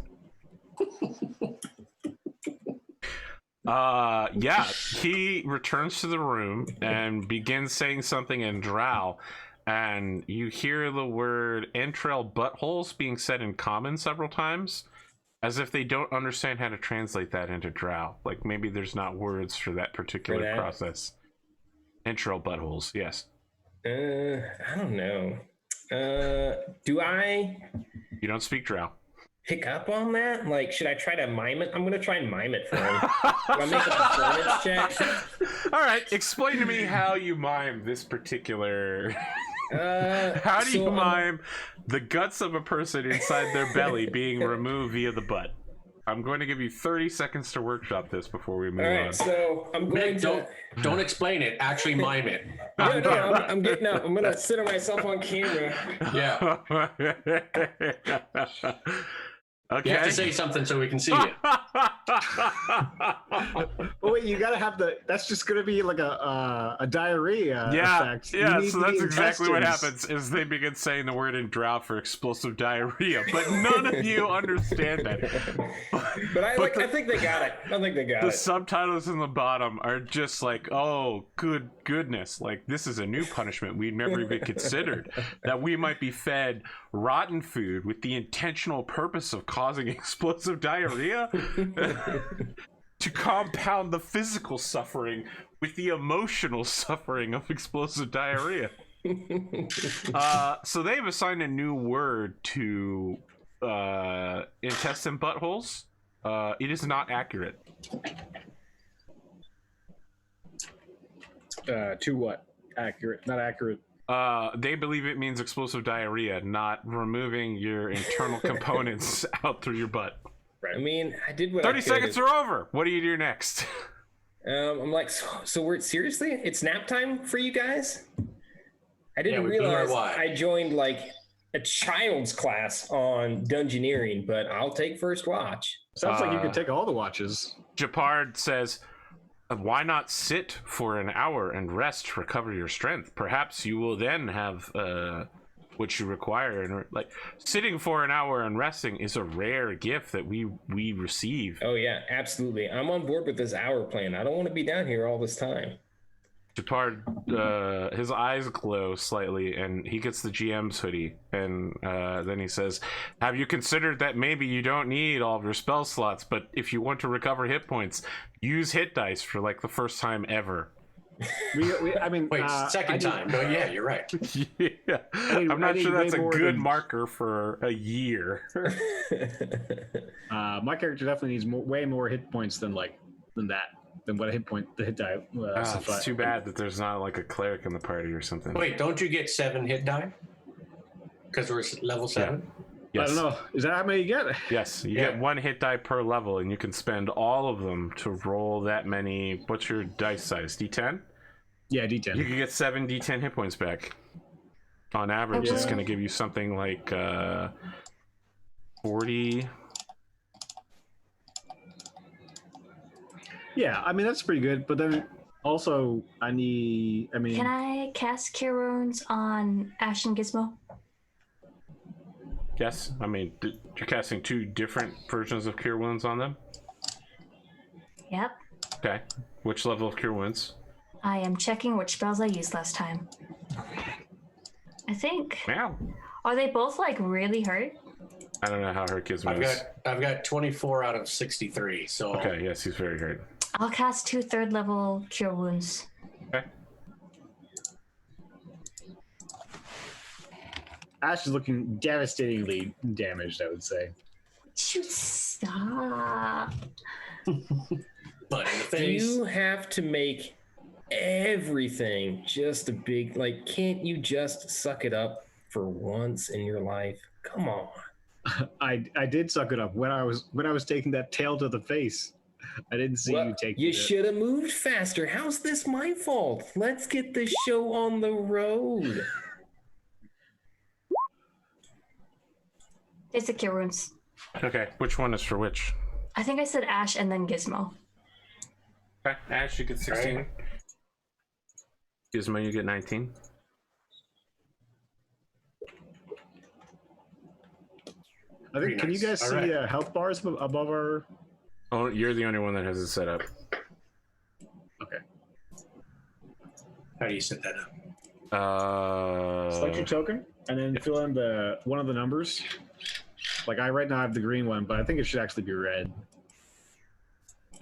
S4: Yeah, he returns to the room and begins saying something in Drow, and you hear the word entrail buttholes being said in common several times, as if they don't understand how to translate that into Drow. Like maybe there's not words for that particular
S3: that?
S4: process. Entrail buttholes, yes.
S3: I don't know. Do I
S4: You don't speak Drow.
S3: pick up on that? Like, should I try to mime it? I'm gonna try and mime it for him. Do I make a performance check?
S4: All right, explain to me how you mime this particular. How do you mime the guts of a person inside their belly being removed via the butt? I'm going to give you 30 seconds to workshop this before we move
S3: All right,
S4: on.
S3: so I'm going
S5: Mick,
S3: to.
S5: don't explain it. Actually, mime it.
S3: No, I'm getting up. I'm gonna center myself on camera.
S5: Yeah.
S4: Okay.
S5: You have to say something so we can see it.
S2: Oh wait, you gotta have that's just gonna be like a diarrhea effect.
S4: Yeah,
S2: You need
S4: so that's
S2: the
S4: exactly what
S2: intestines.
S4: happens is they begin saying the word in drought for explosive diarrhea, but none of you understand it.
S3: But I think they got it. I think they got
S4: The
S3: it.
S4: subtitles in the bottom are just like, oh, goodness, like this is a new punishment we'd never even considered, that we might be fed rotten food with the intentional purpose of causing explosive diarrhea to compound the physical suffering with the emotional suffering of explosive diarrhea. So they've assigned a new word to intestine buttholes. It is not accurate.
S2: To what? Accurate? Not accurate.
S4: They believe it means explosive diarrhea, not removing your internal components out through your butt.
S3: Right. I mean, I did what
S4: 30
S3: I could.
S4: seconds are over. What do you do next?
S3: I'm like, so we're seriously? It's nap time for you guys? I didn't
S5: we blew our
S3: realize
S5: wad.
S3: I joined like a child's class on dungeoneering, but I'll take first watch.
S2: Sounds like you could take all the watches.
S4: Japard says, why not sit for an hour and rest to recover your strength? Perhaps you will then have what you require. And like sitting for an hour and resting is a rare gift that we receive.
S3: Oh yeah, absolutely. I'm on board with this hour plan. I don't want to be down here all this time.
S4: Japard, his eyes glow slightly, and he gets the GM's hoodie, and then he says, have you considered that maybe you don't need all of your spell slots, but if you want to recover hit points, use hit dice for like the first time ever.
S2: I mean,
S5: Wait, second time. No, yeah, you're right.
S4: Yeah. I'm not sure that's a good marker for a year.
S2: My character definitely needs way more hit points than that. Than what the hit die.
S4: It's too bad that there's not like a cleric in the party or something.
S5: Wait, don't you get 7 hit die? Because we're level 7?
S4: Yeah. Yes.
S2: I don't know. Is that how many you get?
S4: Yes, you get 1 hit die per level, and you can spend all of them to roll that many. What's your dice size? D10?
S2: Yeah, D10.
S4: You can get 7 D10 hit points back. On average, it's going to give you something like 40.
S2: Yeah, I mean that's pretty good. But then also, can
S1: I cast Cure Wounds on Ashe and Gizmo?
S4: Yes, I mean you're casting 2 different versions of Cure Wounds on them.
S1: Yep.
S4: Okay, which level of Cure Wounds?
S1: I am checking which spells I used last time. I think.
S4: Wow.
S1: Are they both like really hurt?
S4: I don't know how hurt Gizmo is.
S5: I've got 24 out of 63. So
S4: okay, yes, he's very hurt.
S1: I'll cast 2 3rd level Cure Wounds.
S4: Okay.
S2: Ashe is looking devastatingly damaged, I would say.
S1: Shoot, stop.
S5: But in the face.
S3: You have to make everything just a big, like, can't you just suck it up for once in your life? Come on.
S2: I did suck it up when I was taking that tail to the face. I didn't see you take it.
S3: You should have moved faster. How's this my fault? Let's get this show on the road.
S1: It's the Cure Wounds.
S4: Okay, which one is for which?
S1: I think I said Ashe and then Gizmo.
S4: Okay, Ashe, you get 16. Right. Gizmo, you get 19.
S2: I think. Can you guys see health bars above our?
S4: Oh, you're the only one that has it set up.
S2: Okay.
S5: How do you set that up?
S2: Select your token and then fill in one of the numbers. Like right now I have the green one, but I think it should actually be red.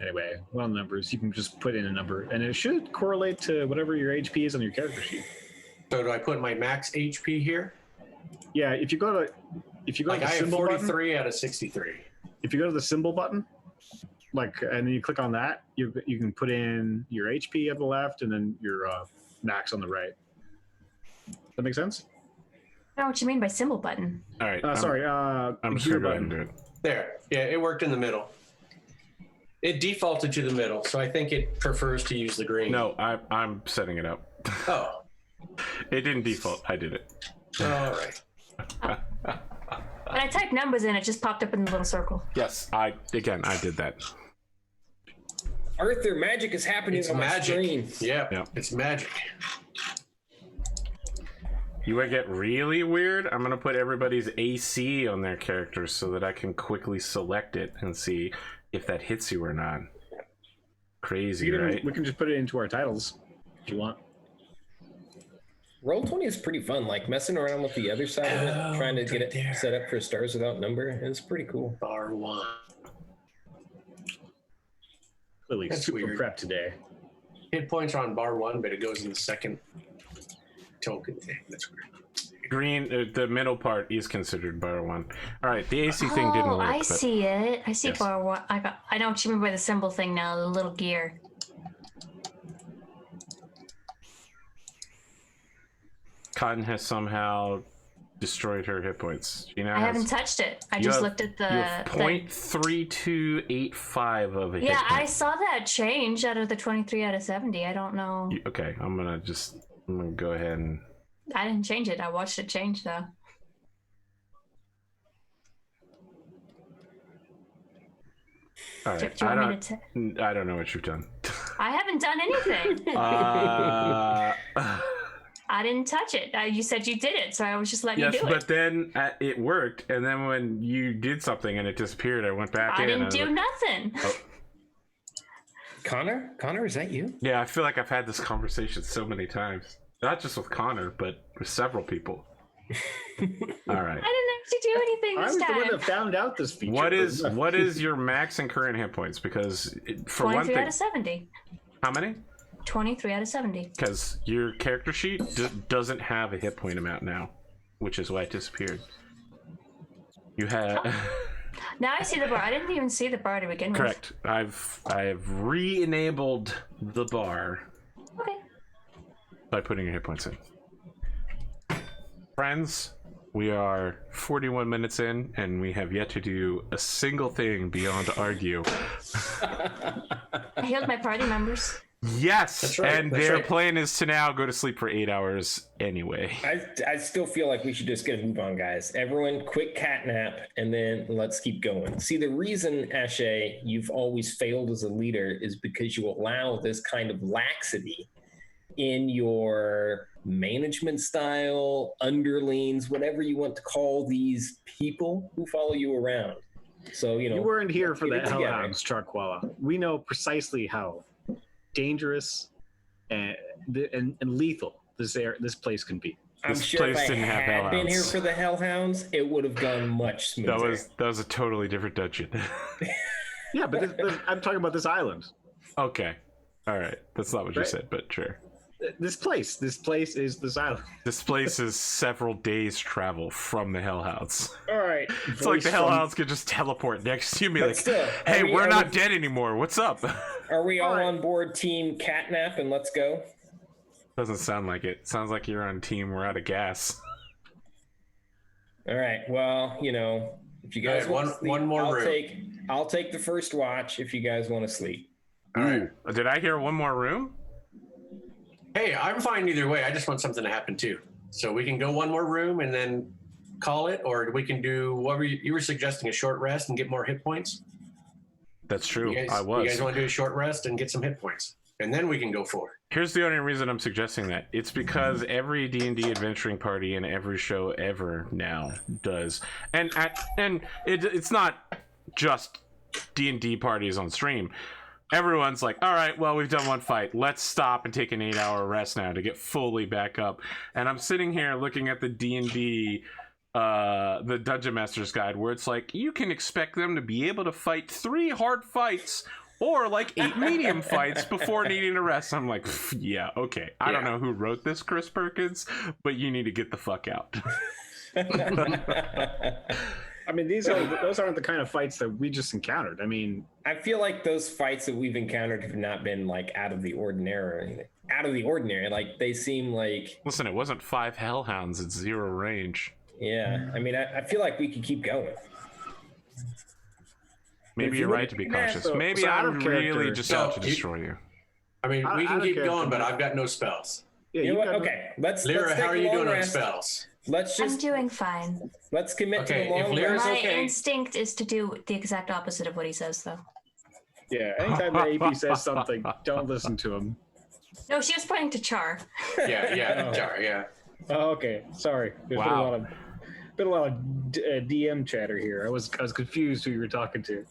S2: Anyway, one of the numbers, you can just put in a number, and it should correlate to whatever your HP is on your character sheet.
S5: So do I put my max HP here?
S2: Yeah, if you go to
S5: like
S2: the
S5: I have
S2: symbol
S5: 43
S2: button,
S5: out of 63.
S2: if you go to the symbol button, and then you click on that, you can put in your HP at the left and then your max on the right. That make sense?
S1: I don't know what you mean by symbol button.
S4: All right.
S2: Sorry.
S4: I'm just gonna go ahead and do it.
S5: There. Yeah, it worked in the middle. It defaulted to the middle, so I think it prefers to use the green.
S4: No, I'm setting it up.
S5: Oh.
S4: It didn't default. I did it.
S5: All right.
S1: When I typed numbers in, it just popped up in the little circle.
S4: Yes, I did that.
S3: Arthur, magic is happening
S5: It's
S3: on my
S5: magic.
S3: screen.
S5: Yeah, it's magic.
S4: You want to get really weird? I'm going to put everybody's AC on their characters so that I can quickly select it and see if that hits you or not. Crazy, right?
S2: We can just put it into our titles if you want.
S3: Roll20 is pretty fun, like messing around with the other side of it, trying to get it
S5: there.
S3: set up for stars without number. It's pretty cool.
S5: Bar 1.
S2: Clearly
S5: That's
S2: super
S5: weird.
S2: prep today.
S5: Hit points are on bar 1, but it goes in the second token thing. That's weird.
S4: Green, the middle part is considered bar 1. All right, the AC thing didn't work.
S1: I
S4: but
S1: see it. I see
S4: Yes.
S1: bar 1. I know what you mean by the symbol thing now, the little gear.
S4: Cotton has somehow destroyed her hit points. She now
S1: I
S4: has,
S1: haven't touched it. I
S4: you
S1: just
S4: have-
S1: looked at the...
S4: you have 0.3285 of a hit
S1: Yeah, I
S4: point.
S1: saw that change out of the 23 out of 70. I don't know.
S4: Okay, I'm gonna go ahead and
S1: I didn't change it. I watched it change, though.
S4: all
S1: Do
S4: right.
S1: you want me to
S4: I don't know what you've done.
S1: I haven't done anything. I didn't touch it. You said you did it, so I was just letting
S4: Yes,
S1: you do
S4: but
S1: it.
S4: then it worked, and then when you did something and it disappeared, I went back
S1: I
S4: in.
S1: didn't do
S4: and
S1: nothing.
S3: Connor? Connor, is that you?
S4: Yeah, I feel like I've had this conversation so many times. Not just with Connor, but with several people. All right.
S1: I didn't actually do anything
S2: I
S1: this
S2: was the one
S1: time.
S2: that found out this feature.
S4: What is your max and current hit points? Because for one
S1: 23
S4: thing,
S1: out of 70.
S4: how many?
S1: 23 out of 70.
S4: Because your character sheet doesn't have a hit point amount now, which is why it disappeared. You had
S1: Now I see the bar. I didn't even see the bar to begin with.
S4: correct. I have re-enabled the bar
S1: Okay.
S4: by putting your hit points in. Friends, we are 41 minutes in, and we have yet to do a single thing beyond argue.
S1: I healed my party members.
S4: Yes,
S5: That's right,
S4: and
S5: that's
S4: their
S5: right.
S4: plan is to now go to sleep for 8 hours anyway.
S3: I still feel like we should just get a move on, guys. Everyone, quick cat nap, and then let's keep going. See, the reason, Ashe, you've always failed as a leader is because you allow this kind of laxity in your management style, underlings, whatever you want to call these people who follow you around. So,
S2: You weren't here for
S3: get
S2: the
S3: it together.
S2: hellhounds, Charquala. We know precisely how dangerous and lethal this place can be.
S3: I'm
S4: This
S3: sure if
S4: place
S3: I
S4: didn't have
S3: had been here
S4: hellhounds.
S3: for the Hellhounds, it would have gone much smoother.
S4: That was a totally different dungeon.
S2: Yeah, but I'm talking about this island.
S4: Okay. All right. That's not what you
S2: Right.
S4: said, but sure.
S2: This place is this island.
S4: This place is several days' travel from the Hellhounds.
S2: All right.
S4: It's like the Hellhounds could just teleport next to you and be
S3: But
S4: like,
S3: still,
S4: hey,
S3: are we-
S4: we're
S3: are
S4: not
S3: we-
S4: dead anymore. What's up?
S3: Are we all
S2: Alright.
S3: on board team catnap and let's go?
S4: Doesn't sound like it. Sounds like you're on team we're out of gas.
S3: All right. Well, if you guys
S5: Alright,
S3: want
S5: one-
S3: to sleep,
S5: one more room.
S3: I'll take the first watch if you guys want to sleep.
S5: All right.
S4: Did I hear one more room?
S5: Hey, I'm fine either way. I just want something to happen too. So we can go one more room and then call it, or we can do what you were suggesting, a short rest and get more hit points.
S4: That's true.
S5: You guys,
S4: I was.
S5: You guys want to do a short rest and get some hit points, and then we can go forward.
S4: Here's the only reason I'm suggesting that. It's because every D&D adventuring party and every show ever now does. And it's not just D&D parties on stream. Everyone's like, all right, well, we've done one fight. Let's stop and take an 8-hour rest now to get fully back up. And I'm sitting here looking at the D&D, the Dungeon Master's Guide, where it's like, you can expect them to be able to fight 3 hard fights or like 8 medium fights before needing a rest. I'm like, yeah, okay. I don't know who wrote this, Chris Perkins, but you need to get the fuck out.
S2: I mean, those aren't the kind of fights that we just encountered. I mean,
S3: I feel like those fights that we've encountered have not been like out of the ordinary. Like they seem like,
S4: Listen, it wasn't 5 Hellhounds at 0 range.
S3: yeah. I mean, I feel like we could keep going.
S4: Maybe you're right to be cautious.
S2: so
S4: Maybe
S2: out
S4: I'm
S2: of
S4: really
S2: character-
S4: just
S5: So,
S4: out to destroy you.
S5: I mean, we
S2: Out
S5: can
S2: of
S5: keep
S2: character,
S5: going, but
S2: man.
S5: I've got no spells.
S2: Yeah,
S3: You know what?
S2: got-
S3: Okay, let's
S5: Lyra,
S3: take
S5: how are
S3: a
S5: you
S3: long
S5: doing on
S3: rest.
S5: spells?
S3: Let's
S1: I'm
S3: just
S1: doing fine.
S3: let's commit
S5: Okay,
S3: to the
S5: if
S3: long
S5: Lyra's
S3: rest.
S1: My
S5: okay.
S1: instinct is to do the exact opposite of what he says, though.
S6: Yeah,
S2: Anytime the AP says something, don't listen to him.
S1: No, she was pointing to Char.
S5: Yeah,
S6: Oh.
S5: Jar, yeah.
S6: Oh, okay. Sorry. There's
S4: Wow.
S6: been a lot of DM chatter here.
S2: I was confused who you were talking to.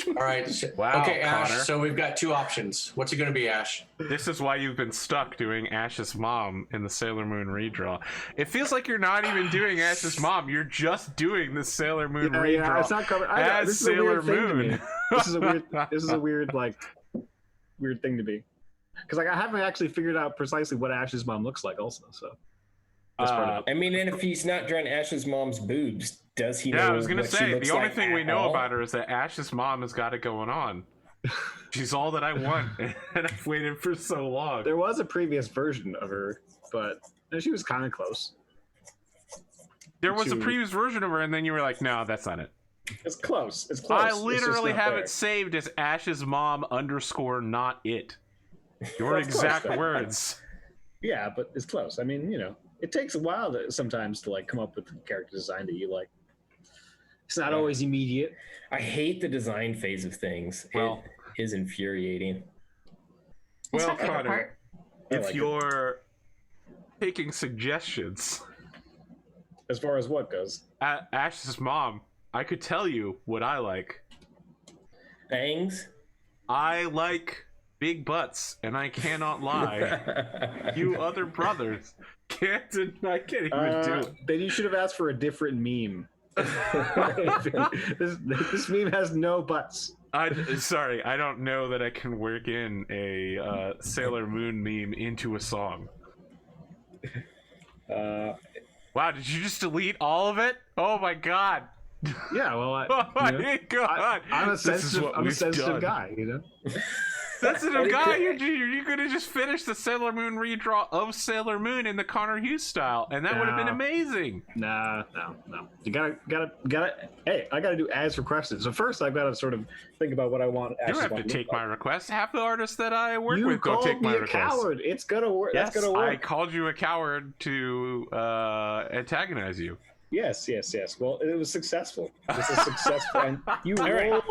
S5: All right.
S4: Wow,
S5: Okay, Ash.
S4: Connor.
S5: So we've got 2 options. What's it going to be, Ash?
S4: This is why you've been stuck doing Ash's mom in the Sailor Moon redraw. It feels like you're not even doing Ash's mom. You're just doing the Sailor Moon redraw.
S2: It's not covered. I know,
S4: as
S2: this is a
S4: Sailor
S2: weird thing to
S4: Moon.
S2: me. This is a weird weird thing to be. Because I haven't actually figured out precisely what Ash's mom looks like. Also, so that's part of it.
S3: I mean, and if he's not drawing Ash's mom's boobs, does he know
S4: Yeah, I was gonna
S3: what she
S4: say
S3: looks
S4: the only
S3: like
S4: thing we
S3: at
S4: know
S3: all?
S4: about her is that Ash's mom has got it going on. She's all that I want, and I've waited for so long.
S2: There was a previous version of her, but she was kind of close.
S4: There was a
S2: to-
S4: previous version of her, and then you were like, "No, that's not it."
S6: It's close. It's close.
S4: I
S6: It's just
S4: literally
S6: not
S4: have
S6: there.
S4: it saved as Ash's mom _ not it. Your
S6: That's close,
S4: exact
S6: though.
S4: words.
S6: Yeah, but it's close. I mean, it takes a while sometimes to come up with the character design that you like.
S2: It's not always immediate.
S3: I hate the design phase of things.
S4: Well-
S3: It is infuriating.
S1: That's
S4: Well,
S1: my favorite
S4: Connor,
S1: part.
S6: I
S4: if
S6: like it.
S4: you're taking suggestions,
S6: As far as what goes.
S4: Ash's mom, I could tell you what I like.
S3: Bangs.
S4: I like big butts, and I cannot lie. You other brothers I can't even do it.
S2: Then you should have asked for a different meme. this meme has no butts.
S4: Sorry, I don't know that I can work in a Sailor Moon meme into a song. Wow, did you just delete all of it? Oh my god.
S2: Yeah, well,
S4: Oh my god.
S2: I'm a
S4: This is
S2: sensitive,
S4: what
S2: I'm a
S4: we've
S2: sensitive
S4: done.
S2: guy,
S4: Sensitive guy, you could have just finished the Sailor Moon redraw of Sailor Moon in the Connor-Hughes style, and that would have been
S2: No.
S4: amazing.
S2: No. You gotta. Hey, I gotta do as requested. So first, I've got to sort of think about what I want.
S4: You don't have to take my request. Half the artists that I work with don't
S2: called
S4: take
S2: me
S4: my
S2: a
S4: request.
S2: coward. It's gonna work.
S4: Yes,
S2: That's gonna
S4: I
S2: work.
S4: called you a coward to antagonize you.
S6: Yes. Well, it was successful. It was a successful. And
S2: You
S3: All right.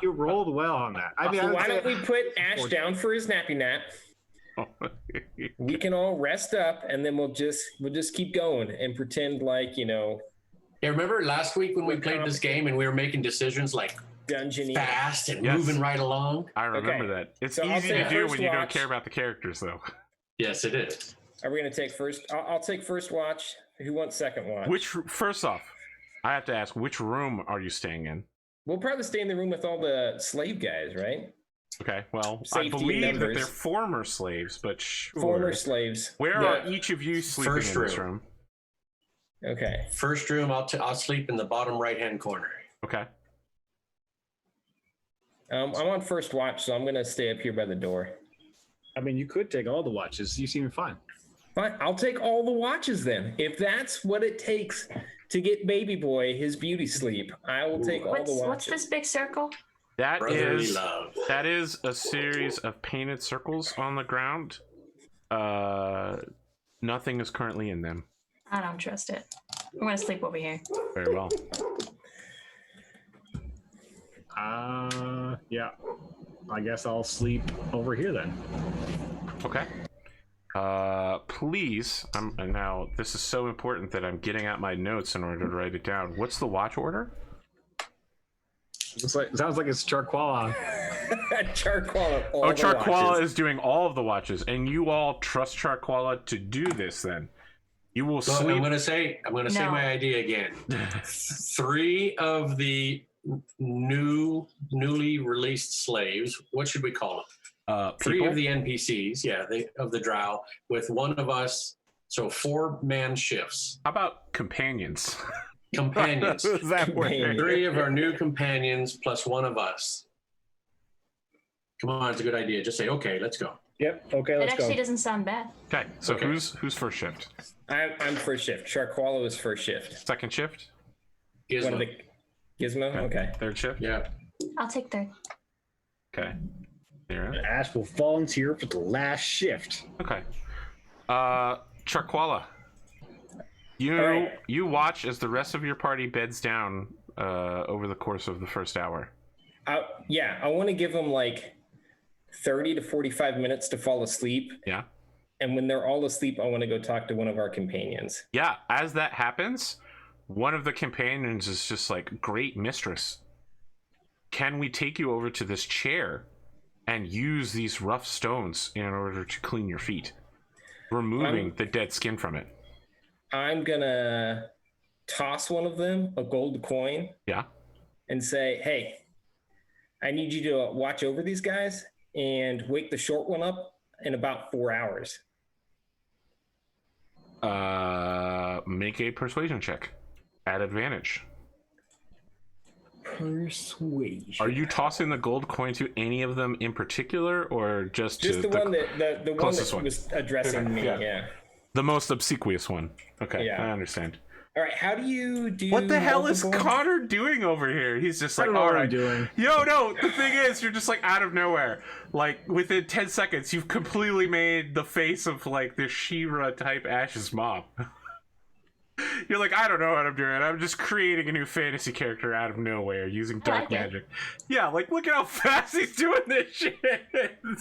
S2: rolled well on that. I mean,
S3: So
S2: I would
S3: why
S2: say-
S3: don't we put Ash down for his nappy nap? We can all rest up, and then we'll just keep going and pretend like
S5: Yeah, remember last week when we played this game and we were making decisions like
S3: dungeon-y.
S5: fast and
S4: Yes.
S5: moving right along?
S4: I remember
S3: Okay.
S4: that. It's
S3: So I'll
S4: easy
S3: take
S4: to do
S3: first
S4: when you don't
S3: watch.
S4: care about the characters, though.
S5: Yes, it is.
S3: Are we gonna take first? I'll take first watch. Who wants second watch?
S4: First off, I have to ask, which room are you staying in?
S3: We'll probably stay in the room with all the slave guys, right?
S4: Okay, well,
S3: Safety
S4: I believe that
S3: numbers.
S4: they're former slaves, but sure.
S3: Former slaves.
S4: Where
S3: Yeah.
S4: are each of you sleeping
S5: First
S4: in this
S5: room.
S4: room?
S3: Okay.
S5: First room, I'll sleep in the bottom right-hand corner.
S4: Okay.
S3: I'm on first watch, so I'm gonna stay up here by the door.
S2: I mean, you could take all the watches. You seem fine.
S3: Fine, I'll take all the watches then. If that's what it takes to get baby boy his beauty sleep, I will take all the watches.
S1: What's this big circle?
S5: Brotherly love.
S4: That is a series of painted circles on the ground. Nothing is currently in them.
S1: I don't trust it. I'm gonna sleep over here.
S4: Very well.
S2: Yeah. I guess I'll sleep over here then.
S4: Okay. Please, and now this is so important that I'm getting out my notes in order to write it down. What's the watch order?
S2: Sounds like it's Charquala.
S3: Charquala.
S4: Oh, Charquala is doing all of the watches, and you all trust Charquala to do this. Then you will
S5: So
S4: sleep.
S5: I'm gonna say
S1: No.
S5: my idea again. 3 of the newly released slaves. What should we call them? 3
S4: people?
S5: of the NPCs. Yeah, of the Drow with one of us. So 4-man shifts.
S4: How about companions?
S5: Companions.
S4: Does that work?
S5: 3 of our new companions plus 1 of us. Come on, it's a good idea. Just say, okay, let's go.
S6: Yep. Okay,
S1: It
S6: let's go.
S1: actually doesn't sound bad.
S4: Okay, so
S5: Okay.
S4: who's first shift?
S3: I'm first shift. Charquala was first shift.
S4: Second shift?
S3: One of
S5: Gizmo.
S3: the Gizmo. Okay.
S4: Third shift?
S5: Yeah.
S1: I'll take third.
S4: Okay. Lyra.
S6: Ashe will volunteer for the last shift.
S4: Okay. Charquala. You
S3: right.
S4: you watch as the rest of your party beds down over the course of the first hour.
S3: I want to give them like 30 to 45 minutes to fall asleep.
S4: Yeah.
S3: And when they're all asleep, I want to go talk to one of our companions.
S4: Yeah, as that happens, one of the companions is just like, "Great mistress, can we take you over to this chair and use these rough stones in order to clean your feet, removing the dead skin from it?"
S3: I'm gonna toss one of them a gold coin.
S4: Yeah.
S3: And say, "Hey, I need you to watch over these guys and wake the short one up in about 4 hours."
S4: Make a persuasion check at advantage.
S3: Persuasion.
S4: Are you tossing the gold coin to any of them in particular, or just
S3: the one that the one
S4: closest
S3: that
S4: one?
S3: was addressing me? Yeah.
S4: The most obsequious one. Okay,
S3: Yeah.
S4: I understand.
S3: All right. How do you do?
S4: What the hell is
S3: multiple-
S4: Connor doing over here? He's just
S6: I
S4: like,
S6: don't know
S4: all
S6: what
S4: right.
S6: I'm doing.
S4: Yo, no, the thing is, you're just like out of nowhere. Like within 10 seconds, you've completely made the face of like this She-Ra type Ashe's mom. You're like, I don't know what I'm doing. I'm just creating a new fantasy character out of nowhere using dark
S1: like it.
S4: magic. Yeah, like look at how fast he's doing this shit.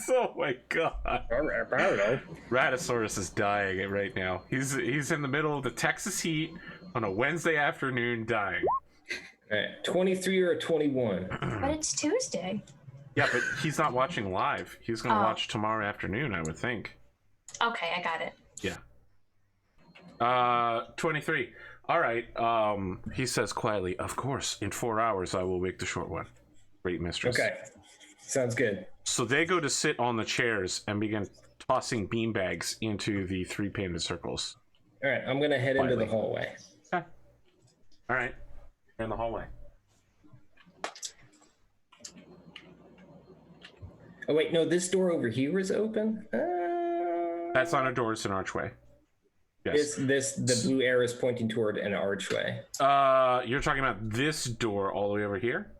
S4: Oh my god.
S6: I don't know.
S4: Ratosaurus is dying right now. He's in the middle of the Texas heat on a Wednesday afternoon dying.
S3: All right, 23 or 21.
S1: But it's Tuesday.
S4: Yeah, but he's not watching live. He's gonna
S1: Oh.
S4: watch tomorrow afternoon, I would think.
S1: Okay, I got it.
S4: Yeah. 23. All right. He says quietly, "Of course, in 4 hours I will wake the short one." Great mistress.
S3: Okay, sounds good.
S4: So they go to sit on the chairs and begin tossing beanbags into the 3 painted circles.
S3: All right, I'm gonna head into the hallway.
S4: Okay. All right. You're in the hallway.
S3: Oh wait, no, this door over here is open.
S4: That's not a door; it's an archway. Yes.
S3: The blue arrow is pointing toward an archway.
S4: You're talking about this door all the way over here?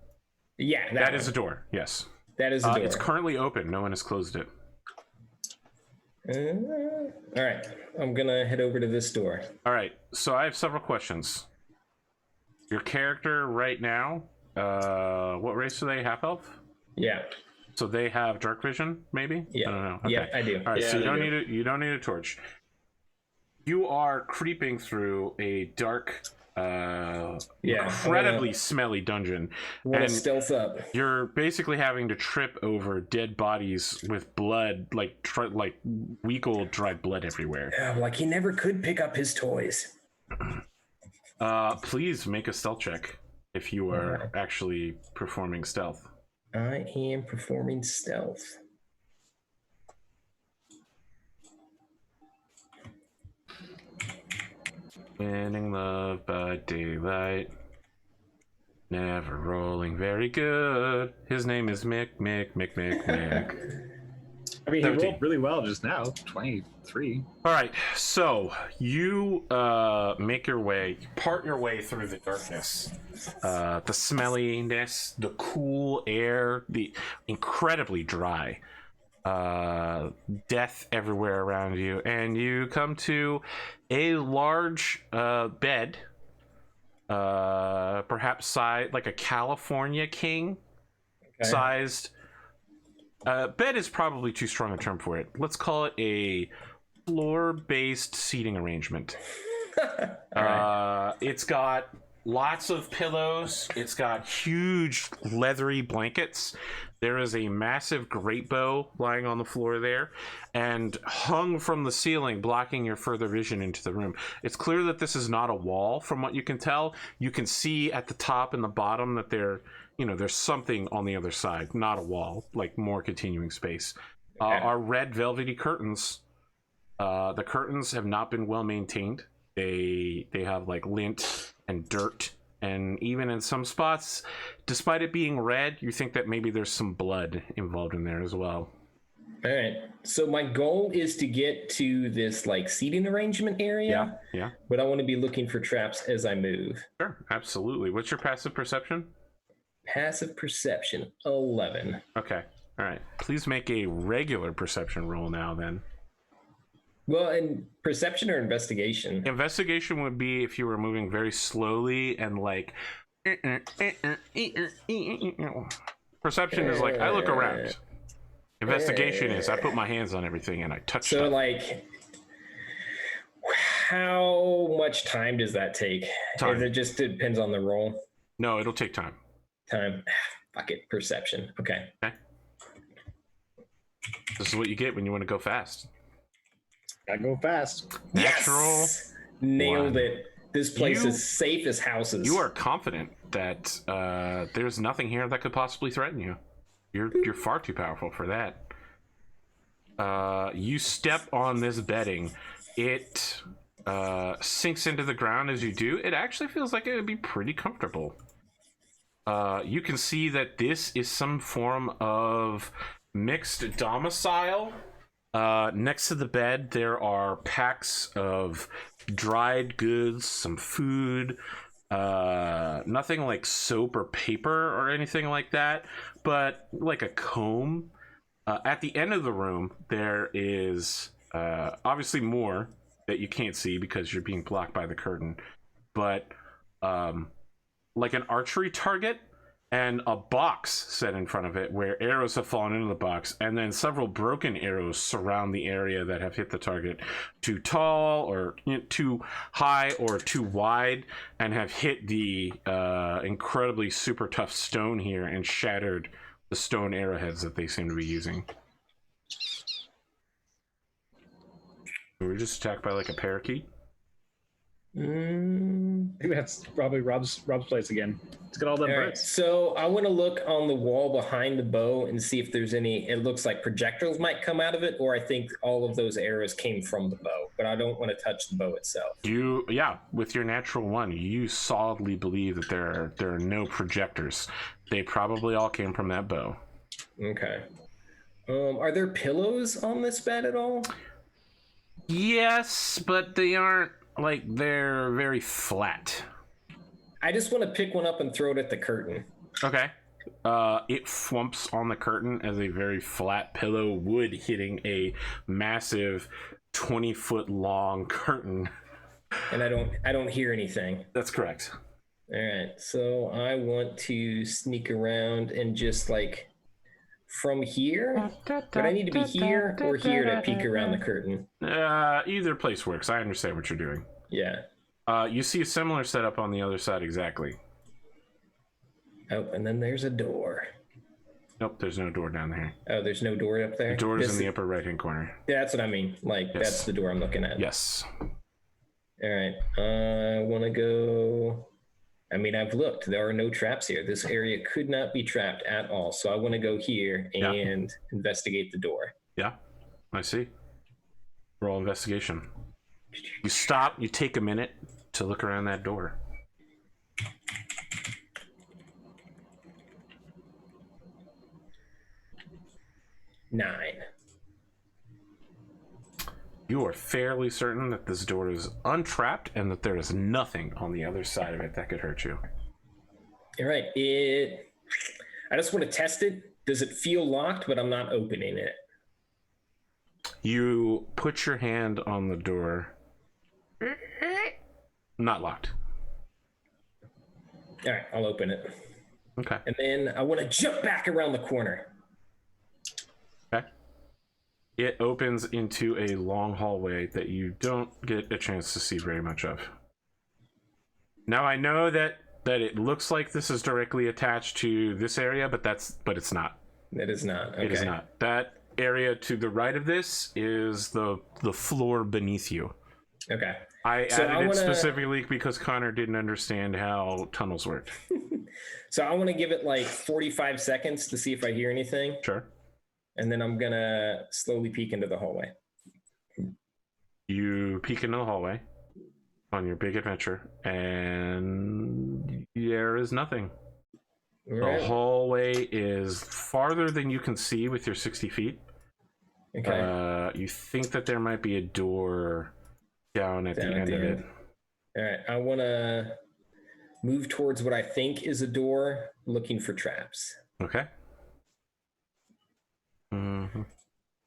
S3: Yeah,
S4: That is a door. Yes.
S3: That is a door.
S4: It's currently open. No one has closed it.
S3: All right, I'm gonna head over to this door.
S4: All right. So I have several questions. Your character right now, what race do they? Half elf?
S3: Yeah.
S4: So they have dark vision, maybe?
S3: Yeah.
S4: I don't know. Okay.
S3: Yeah, I do.
S4: All right.
S6: Yeah,
S4: So
S6: they
S4: you don't need a torch. You are creeping through a dark, incredibly smelly dungeon,
S3: Wanna
S4: and
S3: stealth up.
S4: you're basically having to trip over dead bodies with blood, like week old dried blood everywhere.
S3: Yeah, like he never could pick up his toys.
S4: Please make a stealth check if you are actually performing stealth.
S3: I am performing stealth.
S4: Winning love by daylight, never rolling very good. His name is Mick.
S6: I mean, he
S4: 13.
S6: rolled really well just now. 23.
S4: All right, so you make your way, part your way through the darkness, the smelliness, the cool air, the incredibly dry, death everywhere around you, and you come to a large bed, perhaps size like a California king sized. Bed is probably too strong a term for it. Let's call it a floor-based seating arrangement. It's got lots of pillows. It's got huge leathery blankets. There is a massive great bow lying on the floor there, and hung from the ceiling, blocking your further vision into the room. It's clear that this is not a wall, from what you can tell. You can see at the top and the bottom that there's something on the other side, not a wall, like more continuing space. Our red velvety curtains. The curtains have not been well maintained. They have like lint and dirt, and even in some spots, despite it being red, you think that maybe there's some blood involved in there as well.
S3: All right. So my goal is to get to this like seating arrangement area.
S4: Yeah.
S3: But I want to be looking for traps as I move.
S4: Sure, absolutely. What's your passive perception?
S3: Passive perception, 11.
S4: Okay. All right. Please make a regular perception roll now then.
S3: Well, and perception or investigation?
S4: Investigation would be if you were moving very slowly and like. Perception is like I look around. Investigation is I put my hands on everything and I touch
S3: So,
S4: stuff.
S3: like, how much time does that take?
S4: Time.
S3: It just depends on the roll.
S4: No, it'll take time.
S3: Time. Fuck it. Perception. Okay.
S4: This is what you get when you want to go fast.
S6: Gotta go fast.
S4: Natural.
S3: Yes! Nailed
S4: one.
S3: it. This place is safe as houses.
S4: You are confident that there's nothing here that could possibly threaten you. You're far too powerful for that. You step on this bedding. It sinks into the ground as you do. It actually feels like it would be pretty comfortable. You can see that this is some form of mixed domicile. Next to the bed, there are packs of dried goods, some food, nothing like soap or paper or anything like that, but like a comb. At the end of the room, there is obviously more that you can't see because you're being blocked by the curtain, but like an archery target and a box set in front of it where arrows have fallen into the box, and then several broken arrows surround the area that have hit the target too tall or too high or too wide and have hit the incredibly super tough stone here and shattered the stone arrowheads that they seem to be using. We were just attacked by like a parakeet.
S6: I think that's probably Rob's place again. It's got all them
S3: All right,
S6: birds.
S3: so I want to look on the wall behind the bow and see if there's any. It looks like projectiles might come out of it, or I think all of those arrows came from the bow, but I don't want to touch the bow itself.
S4: With your natural one, you solidly believe that there are no projectors. They probably all came from that bow.
S3: Okay. Are there pillows on this bed at all?
S4: Yes, but they aren't like they're very flat.
S3: I just want to pick one up and throw it at the curtain.
S4: Okay. It flumps on the curtain as a very flat pillow would hitting a massive 20-foot long curtain.
S3: And I don't hear anything.
S4: That's correct.
S3: All right. So I want to sneak around and just like from here. But I need to be here or here to peek around the curtain.
S4: Either place works. I understand what you're doing.
S3: Yeah.
S4: You see a similar setup on the other side exactly.
S3: Oh, and then there's a door.
S4: Nope, there's no door down there.
S3: Oh, there's no door up there?
S4: The door is in the upper right-hand corner.
S3: Yeah, that's what I mean. Like,
S4: Yes.
S3: That's the door I'm looking at.
S4: Yes.
S3: All right. I want to go... I mean, I've looked. There are no traps here. This area could not be trapped at all. So I want to go here and investigate the door.
S4: Yeah, I see. Roll investigation. You stop, you take a minute to look around that door.
S3: Nine.
S4: You are fairly certain that this door is untrapped and that there is nothing on the other side of it that could hurt you.
S3: All right. I just want to test it. Does it feel locked, but I'm not opening it?
S4: You put your hand on the door. Not locked.
S3: All right, I'll open it.
S4: Okay.
S3: And then I want to jump back around the corner.
S4: Okay. It opens into a long hallway that you don't get a chance to see very much of. Now I know that it looks like this is directly attached to this area, but it's not.
S3: It is not. Okay.
S4: It is not. That area to the right of this is the floor beneath you.
S3: Okay.
S4: I added it specifically because Connor didn't understand how tunnels worked.
S3: So I want to give it like 45 seconds to see if I hear anything.
S4: Sure.
S3: And then I'm going to slowly peek into the hallway.
S4: You peek into the hallway on your big adventure, and there is nothing.
S3: Right.
S4: The hallway is farther than you can see with your 60 feet.
S3: Okay.
S4: You think that there might be a door down at the end of it.
S3: All right. I want to move towards what I think is a door looking for traps.
S4: Okay. Mm-hmm.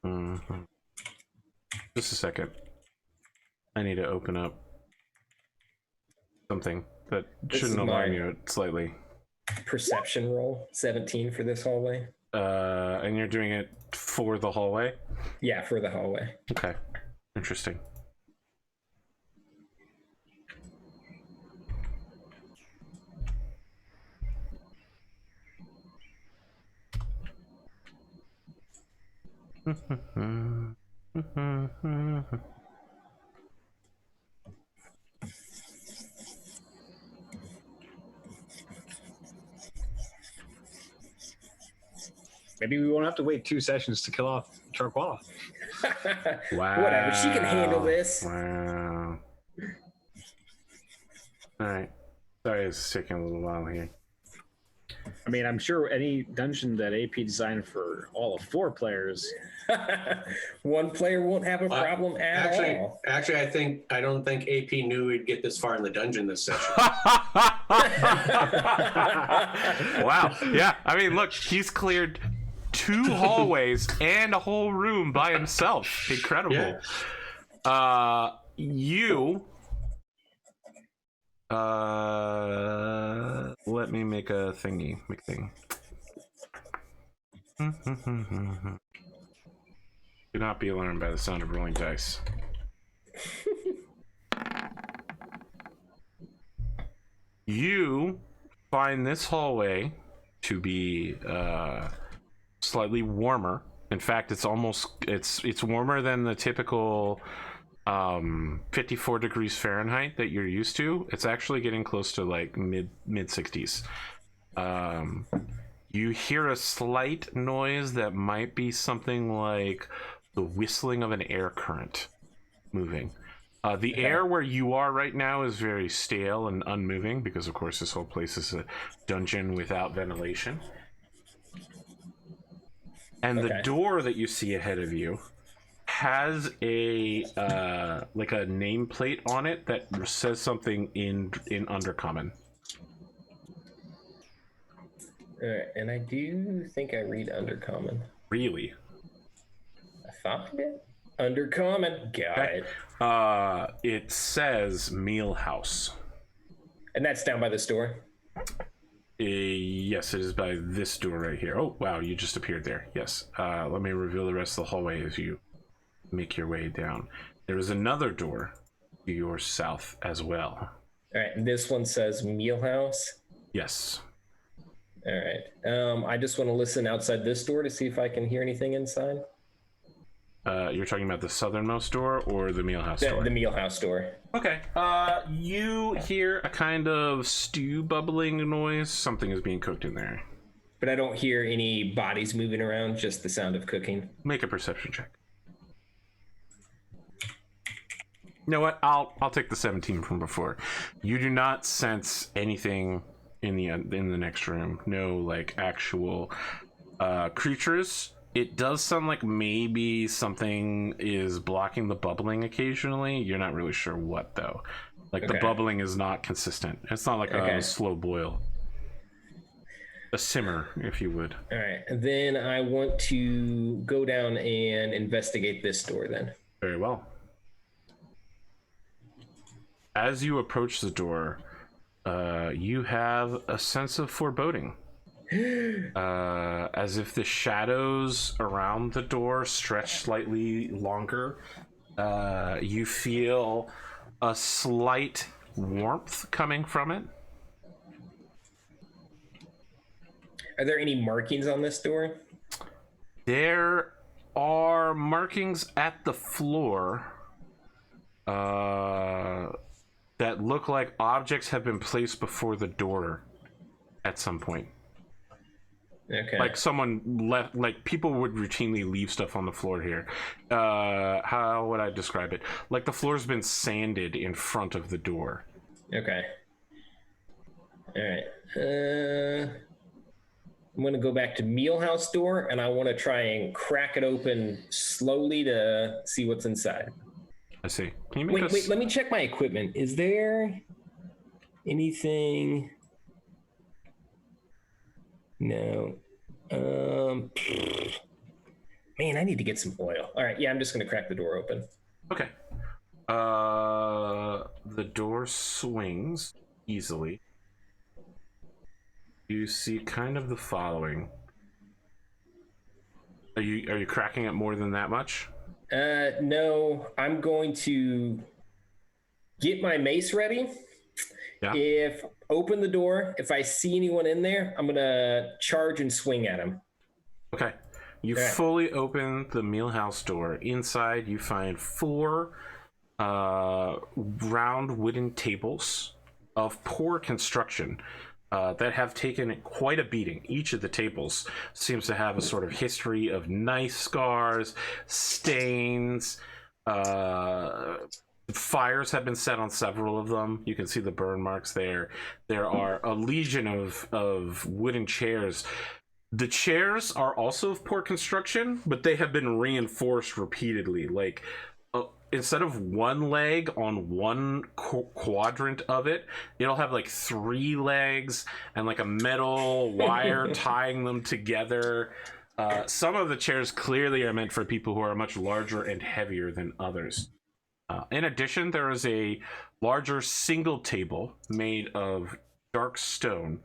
S4: Mm-hmm. Just a second. I need to open up something that shouldn't alarm you slightly.
S3: Perception roll, 17 for this hallway.
S4: And you're doing it for the hallway?
S3: Yeah, for the hallway.
S4: Okay. Interesting.
S2: Maybe we won't have to wait 2 sessions to kill off Charquala.
S4: Wow.
S3: Whatever, she can handle this.
S4: Wow. All right. Sorry, it's taking a little while here.
S6: I mean, I'm sure any dungeon that AP designed for all of 4 players.
S3: One player won't have a problem at all.
S5: Actually, I don't think AP knew we'd get this far in the dungeon this session.
S4: Wow. Yeah. I mean, look, he's cleared 2 hallways and a whole room by himself. Incredible.
S5: Yeah.
S4: Let me make a thingy. Do not be alarmed by the sound of rolling dice. You find this hallway to be slightly warmer. In fact, it's warmer than the typical 54 degrees Fahrenheit that you're used to. It's actually getting close to like mid 60s. You hear a slight noise that might be something like the whistling of an air current moving. The air where you are right now is very stale and unmoving because, of course, this whole place is a dungeon without ventilation. And the door that you see ahead of you has a like a nameplate on it that says something in Undercommon.
S3: And I do think I read Undercommon.
S4: Really?
S3: I thought I did. Undercommon. Got it.
S4: It says Meal House.
S3: And that's down by the store?
S4: Yes, it is by this door right here. Oh, wow, you just appeared there. Yes. Let me reveal the rest of the hallway as you make your way down. There is another door to your south as well.
S3: All right, and this one says Meal House?
S4: Yes.
S3: All right. I just want to listen outside this door to see if I can hear anything inside.
S4: You're talking about the southernmost door or the Meal House door?
S3: The Meal House door.
S4: Okay. You hear a kind of stew bubbling noise. Something is being cooked in there.
S3: But I don't hear any bodies moving around, just the sound of cooking.
S4: Make a perception check. You know what? I'll take the 17 from before. You do not sense anything in the next room. No, like, actual creatures. It does sound like maybe something is blocking the bubbling occasionally. You're not really sure what, though. Like, the bubbling is not consistent. It's not like a slow boil. A simmer, if you would.
S3: All right. Then I want to go down and investigate this door, then.
S4: Very well. As you approach the door, you have a sense of foreboding. As if the shadows around the door stretch slightly longer. You feel a slight warmth coming from it.
S3: Are there any markings on this door?
S4: There are markings at the floor that look like objects have been placed before the door at some point.
S3: Okay.
S4: Like someone left, like people would routinely leave stuff on the floor here. How would I describe it? Like the floor's been sanded in front of the door.
S3: Okay. All right. I'm going to go back to Meal House door, and I want to try and crack it open slowly to see what's inside.
S4: I see. Can you make
S3: wait, let me check my equipment. Is there anything... No. Man, I need to get some oil. All right, yeah, I'm just gonna crack the door open.
S4: Okay. The door swings easily. You see kind of the following. Are you cracking it more than that much?
S3: No, I'm going to get my mace ready.
S4: Yeah.
S3: Open the door. If I see anyone in there, I'm gonna charge and swing at him.
S4: Okay. You fully open the meal house door. Inside, you find 4 round wooden tables of poor construction that have taken quite a beating. Each of the tables seems to have a sort of history of knife scars, stains. Fires have been set on several of them. You can see the burn marks there. There are a legion of wooden chairs. The chairs are also of poor construction, but they have been reinforced repeatedly. Like, instead of one leg on one quadrant of it, it'll have like 3 legs and like a metal wire tying them together. Some of the chairs clearly are meant for people who are much larger and heavier than others. In addition, there is a larger single table made of dark stone,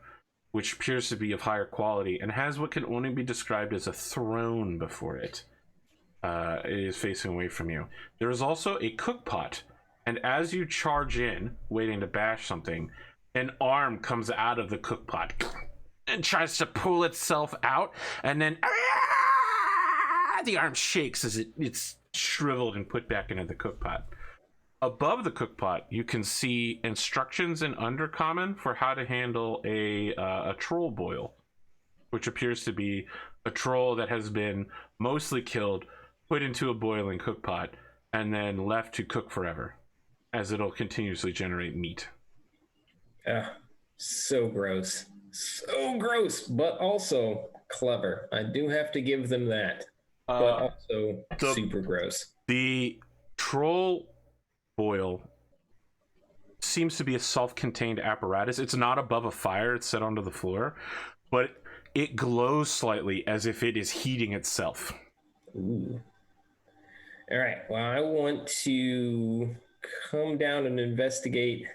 S4: which appears to be of higher quality and has what can only be described as a throne before it. It is facing away from you. There is also a cook pot, and as you charge in, waiting to bash something, an arm comes out of the cook pot and tries to pull itself out, and then the arm shakes as it's shriveled and put back into the cook pot. Above the cook pot, you can see instructions in Undercommon for how to handle a troll boil, which appears to be a troll that has been mostly killed, put into a boiling cook pot, and then left to cook forever, as it'll continuously generate meat.
S3: So gross. So gross, but also clever. I do have to give them that. But also super gross.
S4: The troll boil seems to be a self-contained apparatus. It's not above a fire, it's set onto the floor, but it glows slightly as if it is heating itself.
S3: Ooh. All right, well, I want to come down and investigate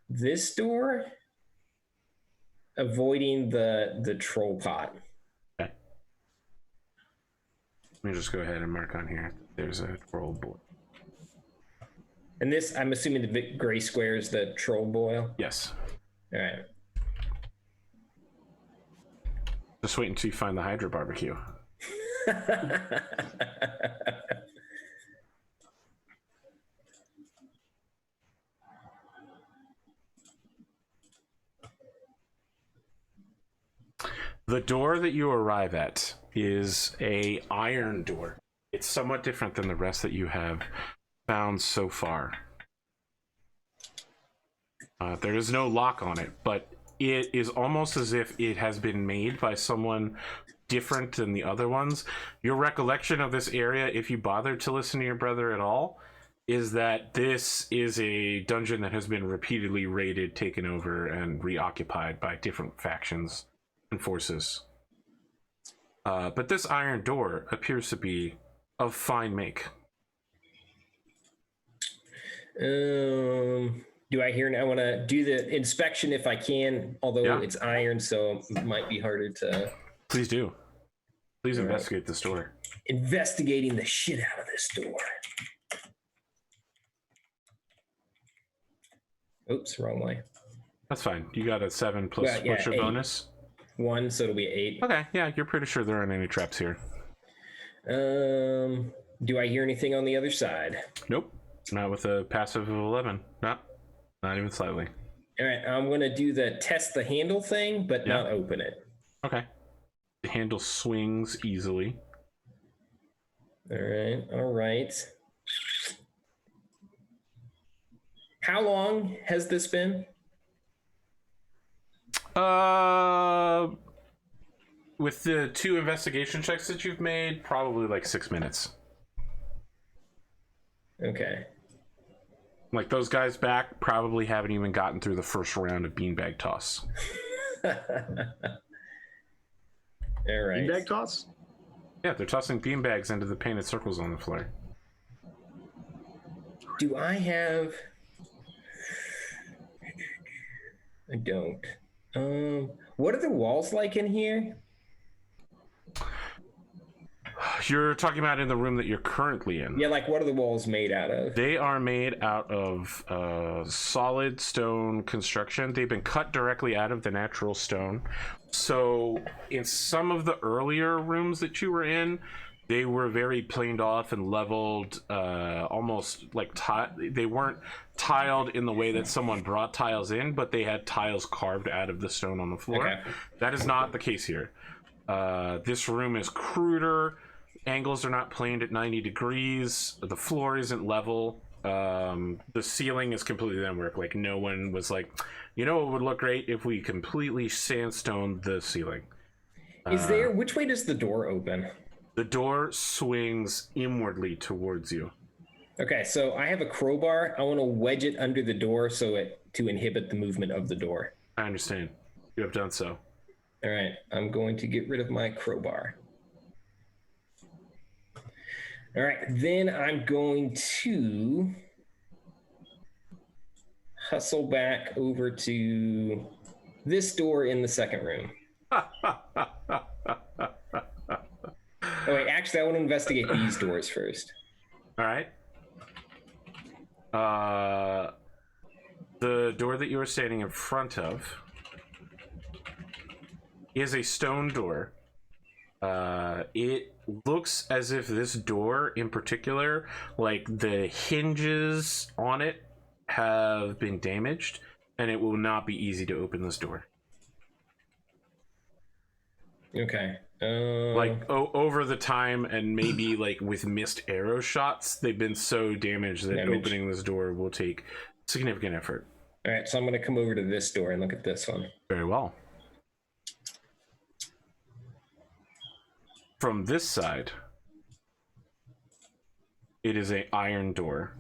S3: this door, avoiding the troll pot.
S4: Okay. Let me just go ahead and mark on here. There's a troll boil.
S3: And this, I'm assuming the big gray square is the troll boil?
S4: Yes.
S3: All right.
S4: Just wait until you find the Hydra barbecue. The door that you arrive at is a iron door. It's somewhat different than the rest that you have found so far. There is no lock on it, but it is almost as if it has been made by someone different than the other ones. Your recollection of this area, if you bothered to listen to your brother at all, is that this is a dungeon that has been repeatedly raided, taken over, and reoccupied by different factions and forces. But this iron door appears to be of fine make.
S3: Do I hear? I want to do the inspection if I can, although it's iron, so it might be harder to.
S4: Please do. Please investigate this door.
S3: Investigating the shit out of this door. Oops, wrong way.
S4: That's fine. You got a 7 plus what's your
S3: 8.
S4: bonus?
S3: 1, so it'll be 8.
S4: Okay, yeah, you're pretty sure there aren't any traps here.
S3: Do I hear anything on the other side?
S4: Nope. Not with a passive of 11. Not even slightly.
S3: All right, I'm going to do the test the handle thing, but not open it.
S4: Okay. The handle swings easily.
S3: All right. How long has this been?
S4: With the 2 investigation checks that you've made, probably like 6 minutes.
S3: Okay.
S4: Like, those guys back probably haven't even gotten through the first round of beanbag toss.
S3: All right.
S2: Beanbag toss?
S4: Yeah, they're tossing beanbags into the painted circles on the floor.
S3: Do I have... I don't. What are the walls like in here?
S4: You're talking about in the room that you're currently in.
S3: Yeah, like what are the walls made out of?
S4: They are made out of solid stone construction. They've been cut directly out of the natural stone. So in some of the earlier rooms that you were in, they were very planed off and leveled, almost like they weren't tiled in the way that someone brought tiles in, but they had tiles carved out of the stone on the floor. Okay. That is not the case here. This room is cruder. Angles are not planed at 90 degrees. The floor isn't level. The ceiling is completely done work. Like, no one was like, you know what would look great if we completely sandstone the ceiling.
S3: Which way does the door open?
S4: The door swings inwardly towards you.
S3: Okay, so I have a crowbar. I want to wedge it under the door to inhibit the movement of the door.
S4: I understand. You have done so.
S3: All right, I'm going to get rid of my crowbar. All right, then I'm going to hustle back over to this door in the second room. Oh, wait, actually, I want to investigate these doors first.
S4: All right. The door that you are standing in front of is a stone door. It looks as if this door in particular, like the hinges on it have been damaged, and it will not be easy to open this door.
S3: Okay.
S4: Over the time, and maybe like with missed arrow shots, they've been so damaged that opening this door will take significant effort.
S3: All right, so I'm going to come over to this door and look at this one.
S4: Very well. From this side, it is an iron door,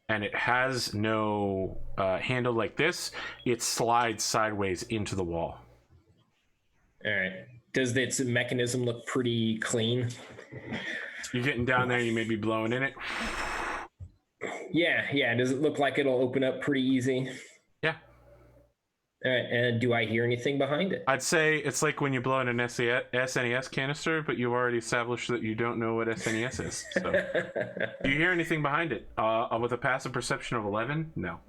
S4: and it has no handle like this. It slides sideways into the wall.
S3: All right. Does its mechanism look pretty clean?
S4: You're getting down there, you may be blowing in it.
S3: Yeah. Does it look like it'll open up pretty easy?
S4: Yeah.
S3: All right, and do I hear anything behind it?
S4: I'd say it's like when you blow in an SNES canister, but you've already established that you don't know what SNES is. So, do you hear anything behind it? With a passive perception of 11, no.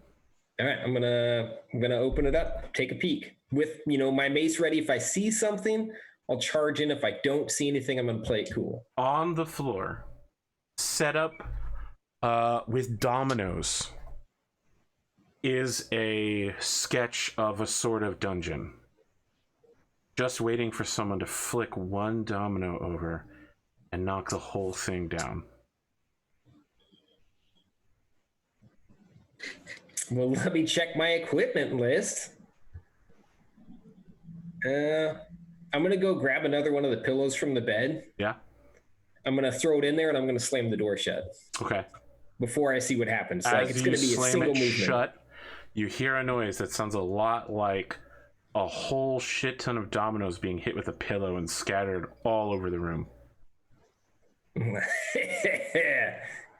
S3: All right, I'm gonna open it up, take a peek with my mace ready. If I see something, I'll charge in. If I don't see anything, I'm gonna play it cool.
S4: On the floor, set up with dominoes, is a sketch of a sort of dungeon. Just waiting for someone to flick one domino over and knock the whole thing down.
S3: Well, let me check my equipment list. I'm gonna go grab another one of the pillows from the bed.
S4: Yeah.
S3: I'm gonna throw it in there and I'm gonna slam the door shut.
S4: Okay.
S3: Before I see what happens. Like, it's gonna be a single movement.
S4: Shut, you hear a noise that sounds a lot like a whole shit ton of dominoes being hit with a pillow and scattered all over the room.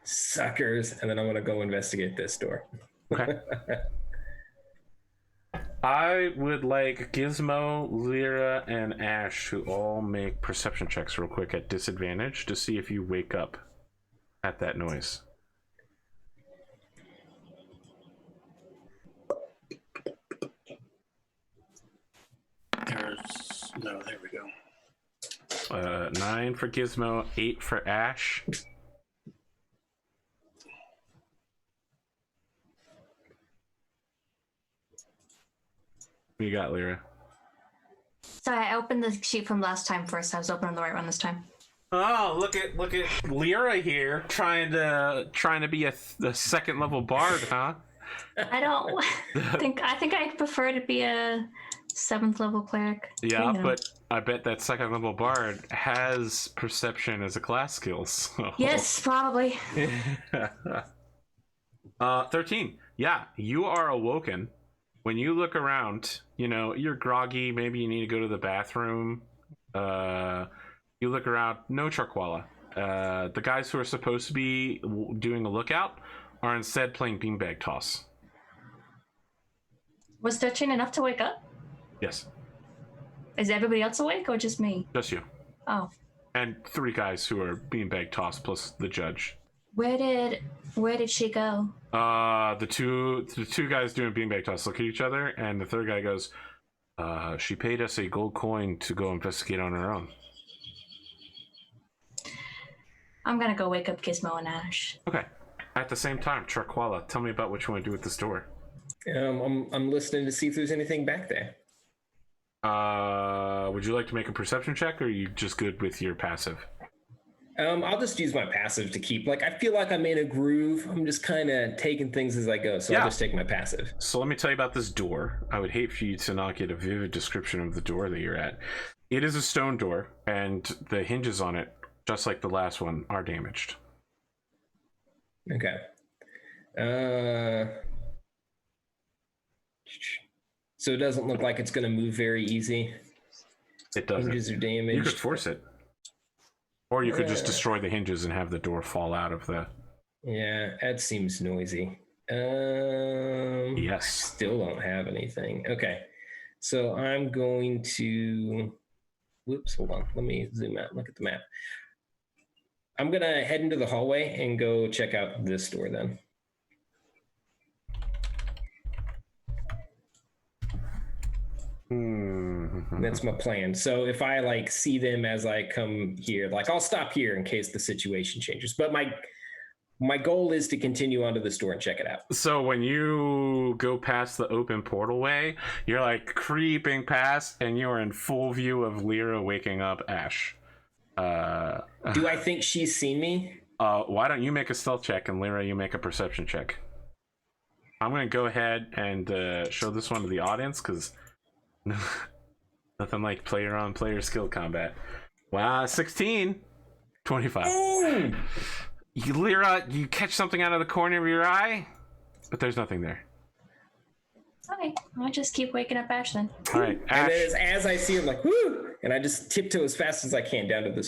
S3: Suckers. And then I'm gonna go investigate this door.
S4: Okay. I would like Gizmo, Lyra, and Ashe to all make perception checks real quick at disadvantage to see if you wake up at that noise.
S5: There we go.
S4: 9 for Gizmo, 8 for Ashe. What you got, Lyra?
S1: Sorry, I opened the sheet from last time first. I was opening the right one this time.
S4: Oh, look at Lyra here trying to be a second level bard, huh?
S1: I don't think I'd prefer to be a 7th level cleric.
S4: Yeah, but I bet that second level bard has perception as a class skill. So.
S1: Yes, probably.
S4: 13. Yeah, you are awoken. When you look around, you're groggy. Maybe you need to go to the bathroom. You look around, no Charquala. The guys who are supposed to be doing a lookout are instead playing beanbag toss.
S1: Was 13 enough to wake up?
S4: Yes.
S1: Is everybody else awake or just me?
S4: Just you.
S1: Oh.
S4: And 3 guys who are beanbag toss plus the judge.
S1: Where did she go?
S4: The two guys doing beanbag toss look at each other, and the third guy goes, she paid us a gold coin to go investigate on her own.
S1: I'm gonna go wake up Gizmo and Ashe.
S4: Okay. At the same time, Charquala, tell me about what you want to do with this door.
S3: I'm listening to see if there's anything back there.
S4: Would you like to make a perception check, or are you just good with your passive?
S3: I'll just use my passive to keep, like, I feel like I'm in a groove. I'm just kind of taking things as I go, so I'll just take my passive.
S4: So let me tell you about this door. I would hate for you to not get a vivid description of the door that you're at. It is a stone door, and the hinges on it, just like the last one, are damaged.
S3: Okay. So it doesn't look like it's going to move very easy.
S4: It doesn't.
S3: Hinges are damaged.
S4: You could force it. Or you could just destroy the hinges and have the door fall out of the...
S3: Yeah, that seems noisy.
S4: Yes.
S3: Still don't have anything. Okay. So I'm going to... Whoops, hold on. Let me zoom out. Look at the map. I'm going to head into the hallway and go check out this door then. That's my plan. So if I like see them as I come here, like I'll stop here in case the situation changes. But my goal is to continue onto this door and check it out.
S4: So when you go past the open portal way, you're like creeping past, and you're in full view of Lyra waking up Ashe.
S3: Do I think she's seen me?
S4: Why don't you make a stealth check, and Lyra, you make a perception check. I'm going to go ahead and show this one to the audience, because nothing like player-on-player skill combat. Wow, 16. 25.
S3: Ooh!
S4: Lyra, you catch something out of the corner of your eye, but there's nothing there.
S1: Okay, I'll just keep waking up Ashe then.
S4: All right, Ashe.
S3: And then as I see him, like, woo! And I just tiptoe as fast as I can down to the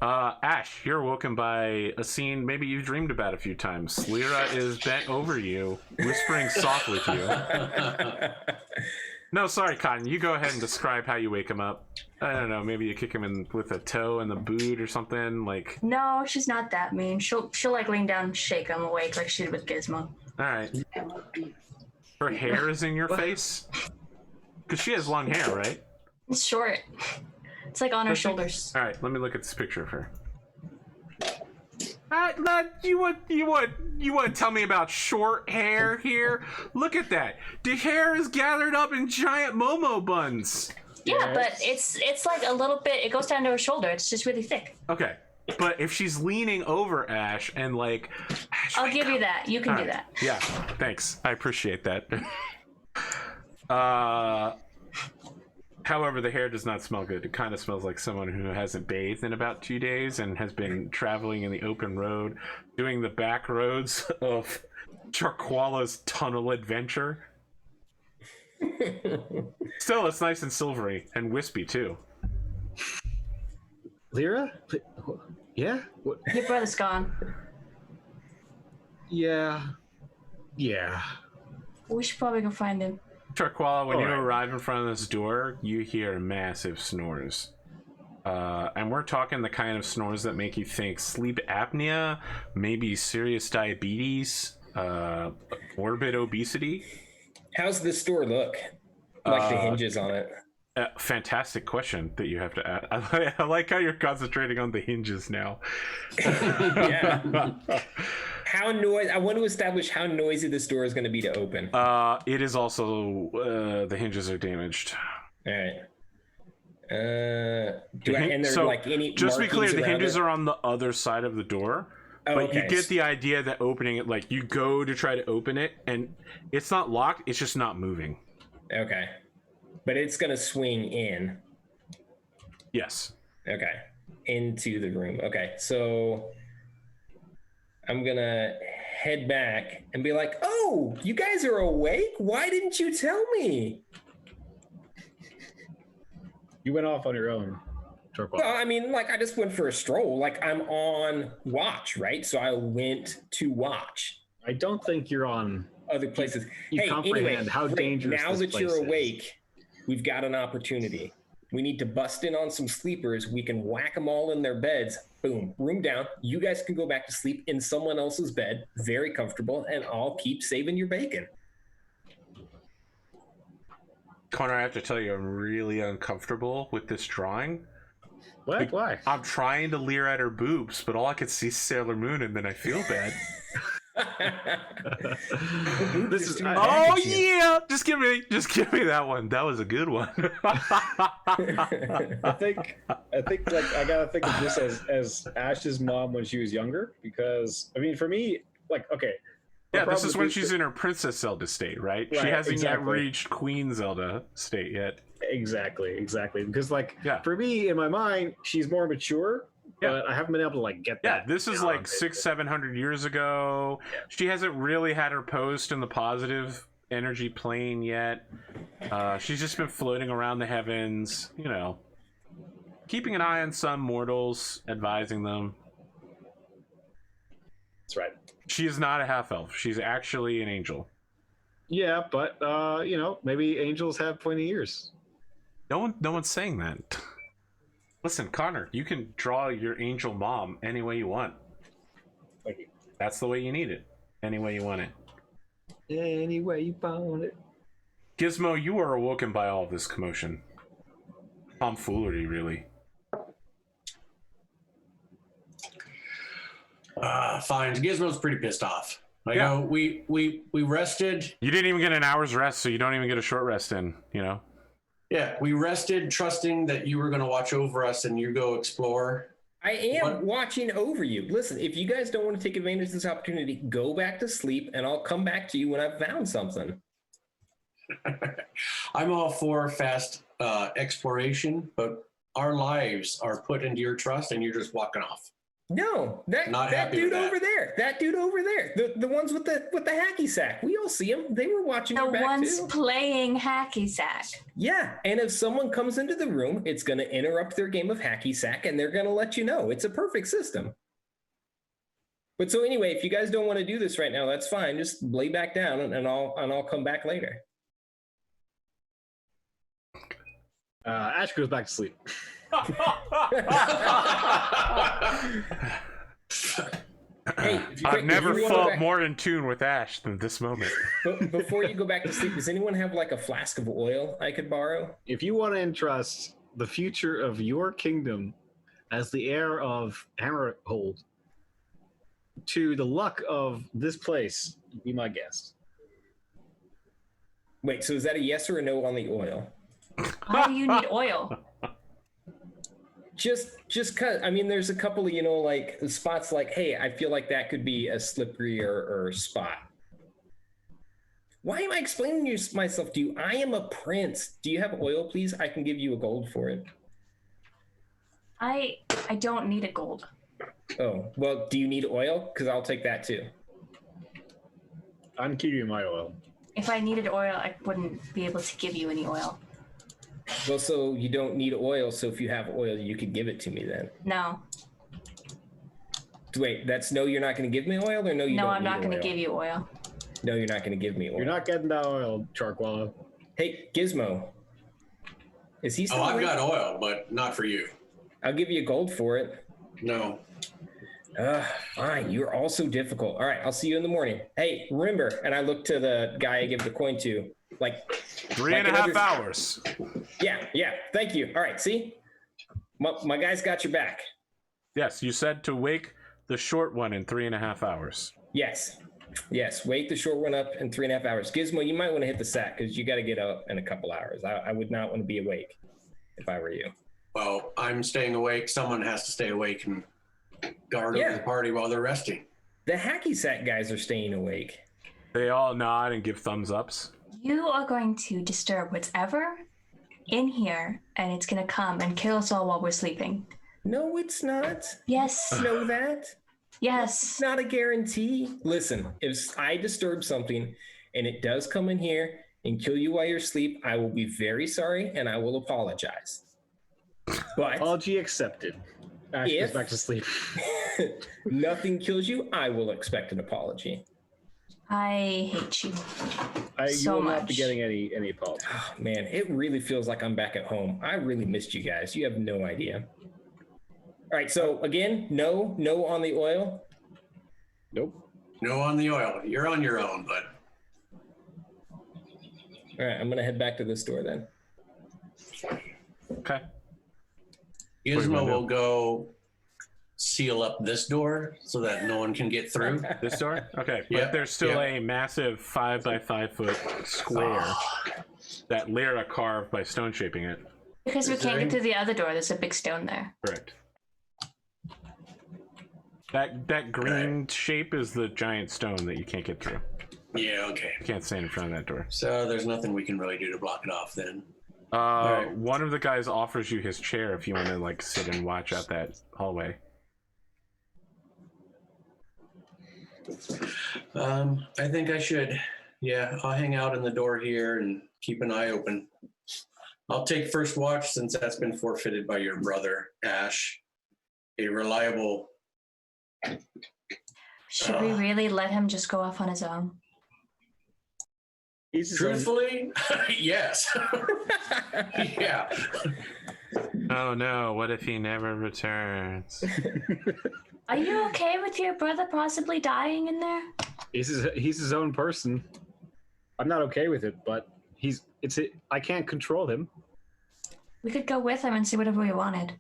S3: door.
S4: Ashe, you're woken by a scene maybe you've dreamed about a few times. Lyra is bent over you, whispering softly to you. No, sorry, Cotton. You go ahead and describe how you wake him up. I don't know. Maybe you kick him in with a toe in the boot or something. Like.
S1: No, she's not that mean. She'll like lean down and shake him awake like she did with Gizmo.
S4: All right. Her hair is in your face? Because she has long hair, right?
S1: It's short. It's like on her shoulders.
S4: All right, let me look at this picture of her. You want to tell me about short hair here? Look at that. The hair is gathered up in giant Momo buns.
S1: Yeah, but it's like a little bit. It goes down to her shoulder. It's just really thick.
S4: Okay. But if she's leaning over Ashe and like... Ashe,
S1: I'll give you that. You can do that.
S4: Yeah, thanks. I appreciate that. However, the hair does not smell good. It kind of smells like someone who hasn't bathed in about 2 days and has been traveling in the open road, doing the back roads of Charquala's tunnel adventure. Still, it's nice and silvery and wispy, too.
S2: Lyra? Yeah? What?
S1: Your brother's gone.
S2: Yeah.
S1: We should probably go find him.
S4: Charquala, when you arrive in front of this door, you hear massive snores. And we're talking the kind of snores that make you think sleep apnea, maybe serious diabetes, morbid obesity.
S3: How's this door look? Like the hinges on it.
S4: Fantastic question that you have to ask. I like how you're concentrating on the hinges now.
S3: Yeah. I want to establish how noisy this door is going to be to open.
S4: It is also the hinges are damaged.
S3: All right. And there like any?
S4: Just to be clear, the hinges
S3: are
S4: are on the other side of the door.
S3: Oh,
S4: but
S3: okay.
S4: You get the idea that opening it, like you go to try to open it, and it's not locked. It's just not moving.
S3: Okay. But it's going to swing in.
S4: Yes.
S3: Okay. Into the room. Okay. So I'm going to head back and be like, oh, you guys are awake? Why didn't you tell me?
S6: You went off on your own.
S3: Well, I mean, like I just went for a stroll. Like I'm on watch, right? So I went to watch.
S6: I don't think you're on
S3: other places.
S6: You comprehend how dangerous
S3: now
S6: this
S3: that
S6: place
S3: you're
S6: is.
S3: awake, we've got an opportunity. We need to bust in on some sleepers. We can whack them all in their beds. Boom, room down. You guys can go back to sleep in someone else's bed, very comfortable, and I'll keep saving your bacon.
S4: Connor, I have to tell you, I'm really uncomfortable with this drawing.
S6: What?
S4: Like,
S6: Why?
S4: I'm trying to leer at her boobs, but all I could see is Sailor Moon, and then I feel bad.
S6: This is
S4: Yeah, just give me that one. That was a good one.
S6: I think like I gotta think of this as Ash's mom when she was younger, because I mean for me, like, okay.
S4: Yeah, this is when she's in her Princess Zelda state, right? She hasn't yet reached Queen Zelda state yet.
S6: Exactly. Because like for me in my mind, she's more mature. But I haven't been able to like get that.
S4: Yeah, this is like 600-700 years ago. Yeah. She hasn't really had her post in the positive energy plane yet. She's just been floating around the heavens, you know, keeping an eye on some mortals, advising them.
S6: That's right.
S4: She is not a half-elf. She's actually an angel.
S6: Yeah, but you know, maybe angels have pointy ears.
S4: No one's saying that. Listen, Connor, you can draw your angel mom any way you want.
S6: Thank you.
S4: That's the way you need it. Any way you want it.
S6: Any way you want it.
S4: Gizmo, you are awoken by all this commotion. Tomfoolery, really.
S5: Fine. Gizmo's pretty pissed off. I know we rested.
S4: You didn't even get an hour's rest, so you don't even get a short rest in, you know?
S5: Yeah, we rested trusting that you were going to watch over us and you go explore.
S3: I am watching over you. Listen, if you guys don't want to take advantage of this opportunity, go back to sleep and I'll come back to you when I've found something.
S5: I'm all for fast exploration, but our lives are put into your trust and you're just walking off.
S3: No, that dude over there. That dude over there. The ones with the hacky sack. We all see them. They were watching your back too.
S1: The ones playing hacky sack.
S3: Yeah, and if someone comes into the room, it's going to interrupt their game of hacky sack, and they're going to let you know. It's a perfect system. But so anyway, if you guys don't want to do this right now, that's fine. Just lay back down, and I'll come back later.
S6: Ash goes back to sleep.
S3: Hey,
S4: I've never felt more in tune with Ash than this moment.
S3: But before you go back to sleep, does anyone have like a flask of oil I could borrow?
S6: If you want to entrust the future of your kingdom as the heir of Hammerhold to the luck of this place, be my guest.
S3: Wait, so is that a yes or a no on the oil?
S1: Why do you need oil?
S3: Just cause, I mean, there's a couple of, you know, like spots like, hey, I feel like that could be a slippery or spot. Why am I explaining myself to you? I am a prince. Do you have oil, please? I can give you a gold for it.
S1: I don't need a gold.
S3: Oh, well, do you need oil? Because I'll take that too.
S6: I'm keeping my oil.
S1: If I needed oil, I wouldn't be able to give you any oil.
S3: Well, so you don't need oil, so if you have oil, you could give it to me then.
S1: No.
S3: Wait, that's no, you're not going to give me oil, or no, you don't
S1: I'm
S3: need
S1: not going to
S3: oil?
S1: give you oil.
S3: No, you're not going to give me oil.
S6: You're not getting that oil, Charkwalla.
S3: Hey, Gizmo. Is he still
S5: I've got oil, but not for you.
S3: I'll give you gold for it.
S5: No.
S3: Fine. You're all so difficult. All right, I'll see you in the morning. Hey, remember, and I look to the guy I give the coin to, like
S4: 3.5 hours.
S3: Yeah. Thank you. All right, see? My guy's got your back.
S4: Yes, you said to wake the short one in 3.5 hours.
S3: Yes, wake the short one up in 3.5 hours. Gizmo, you might want to hit the sack because you got to get up in a couple hours. I would not want to be awake if I were you.
S5: Well, I'm staying awake. Someone has to stay awake and guard over the party while they're resting.
S3: The hacky sack guys are staying awake.
S4: They all nod and give thumbs ups.
S1: You are going to disturb whatever in here, and it's going to come and kill us all while we're sleeping.
S3: No, it's not.
S1: Yes.
S3: Know that?
S1: Yes.
S3: It's not a guarantee. Listen, if I disturb something and it does come in here and kill you while you're asleep, I will be very sorry and I will apologize. But
S2: Apology accepted. Ash goes
S3: If-
S2: back to sleep.
S3: nothing kills you, I will expect an apology.
S1: I hate you.
S2: You
S1: So
S2: will not be
S1: much.
S2: getting any apology.
S3: Oh, man, it really feels like I'm back at home. I really missed you guys. You have no idea. All right, so again, no on the oil.
S2: Nope.
S5: No on the oil. You're on your own, but
S3: All right, I'm gonna head back to this door then.
S4: Okay.
S5: Gizmo will go seal up this door so that no one can get through.
S4: This door? Okay. But
S5: Yep,
S4: there's still
S5: yep.
S4: a massive 5 by 5 foot square that Lyra carved by stone shaping it.
S1: Because we
S5: Is
S1: can't
S5: there
S1: get through the other door. There's a big stone there.
S4: Correct. That green shape is the giant stone that you can't get through.
S5: Yeah, okay.
S4: You can't stand in front of that door.
S5: So there's nothing we can really do to block it off then.
S4: Right. One of the guys offers you his chair if you want to like sit and watch out that hallway.
S5: I think I should. Yeah, I'll hang out in the door here and keep an eye open. I'll take first watch since that's been forfeited by your brother, Ashe. A reliable.
S1: Should we really let him just go off on his own?
S2: He's his own-
S5: Truthfully, yes. Yeah.
S4: Oh no, what if he never returns?
S1: Are you okay with your brother possibly dying in there?
S2: he's his own person. I'm not okay with it, but I can't control him.
S1: We could go with him and see whatever we wanted.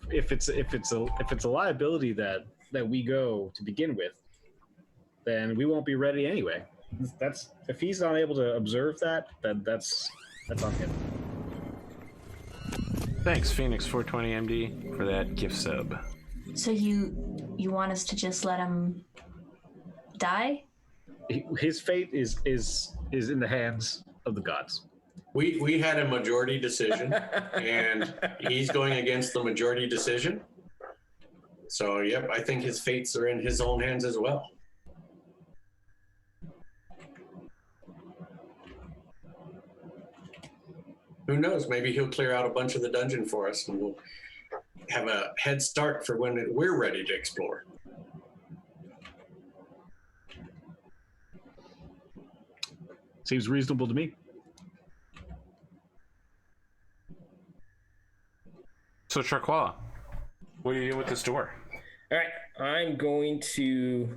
S2: If it's a liability that we go to begin with, then we won't be ready anyway. That's if he's unable to observe that, then that's on him.
S4: Thanks, Phoenix 420 MD, for that gift sub.
S1: So you want us to just let him die?
S2: His fate is in the hands of the gods.
S5: We had a majority decision, and he's going against the majority decision. So, yep, I think his fates are in his own hands as well. Who knows? Maybe he'll clear out a bunch of the dungeon for us, and we'll have a head start for when we're ready to explore.
S2: Seems reasonable to me.
S4: So Charquala, what are you doing with this door?
S3: All right, I'm going to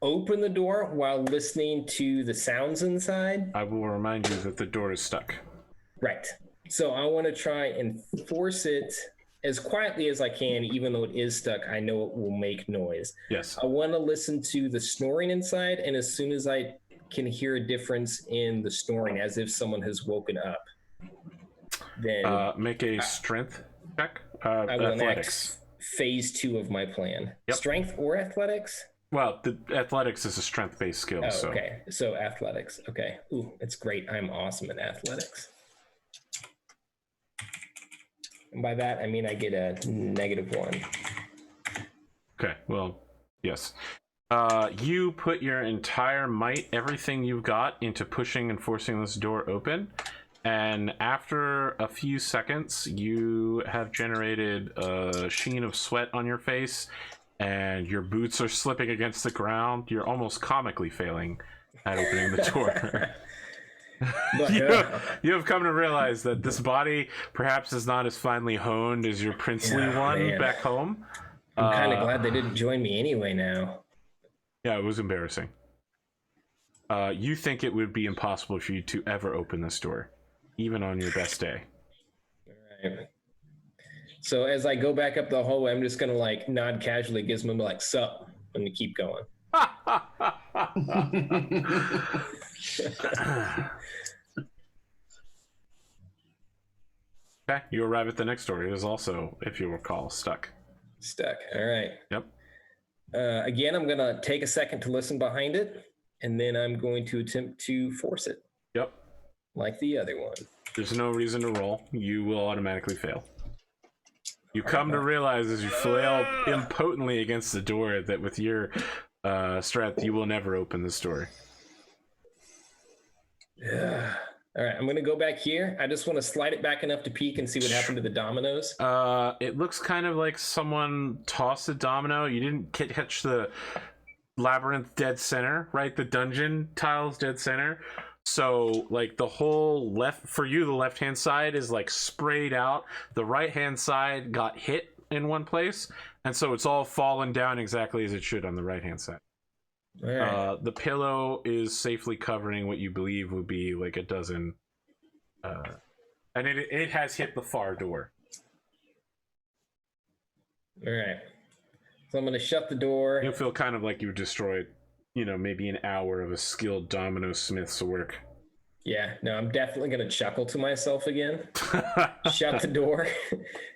S3: open the door while listening to the sounds inside.
S4: I will remind you that the door is stuck.
S3: Right. So I want to try and force it as quietly as I can, even though it is stuck. I know it will make noise.
S4: Yes.
S3: I want to listen to the snoring inside, and as soon as I can hear a difference in the snoring, as if someone has woken up, then
S4: Make a strength check.
S3: I will enact
S4: Athletics.
S3: phase 2 of my plan.
S4: Yep.
S3: Strength or athletics?
S4: Well, the athletics is a strength-based skill.
S3: Oh,
S4: so
S3: okay. So athletics. Okay. Ooh, it's great. I'm awesome at athletics. And by that, I mean I get a -1.
S4: Okay. Well, yes. You put your entire might, everything you've got, into pushing and forcing this door open. And after a few seconds, you have generated a sheen of sweat on your face, and your boots are slipping against the ground. You're almost comically failing at opening the door.
S3: But,
S4: you have come to realize that this body perhaps is not as finely honed as your princely one
S3: man.
S4: back home.
S3: I'm kind of glad they didn't join me anyway now.
S4: Yeah, it was embarrassing. You think it would be impossible for you to ever open this door, even on your best day.
S3: All right. So as I go back up the hallway, I'm just gonna like nod casually, Gizmo, and be like, "Sup," and keep going.
S4: Okay, you arrive at the next door. It is also, if you recall, stuck.
S3: Stuck. All right.
S4: Yep.
S3: Again, I'm gonna take a second to listen behind it, and then I'm going to attempt to force it,
S4: Yep.
S3: like the other one.
S4: There's no reason to roll. You will automatically fail. You come to realize as you flail impotently against the door that with your strength, you will never open this door.
S3: Yeah. All right, I'm going to go back here. I just want to slide it back enough to peek and see what happened to the dominoes.
S4: It looks kind of like someone tossed a domino. You didn't catch the labyrinth dead center, right? The dungeon tiles dead center. So like the whole left for you, the left-hand side is like sprayed out. The right-hand side got hit in one place, and so it's all fallen down exactly as it should on the right-hand side. Right. The pillow is safely covering what you believe would be like a dozen, and it has hit the far door.
S3: All right, so I'm going to shut the door.
S4: You feel kind of like you destroyed, maybe an hour of a skilled domino smith's work.
S3: Yeah, no, I'm definitely going to chuckle to myself again, shut the door,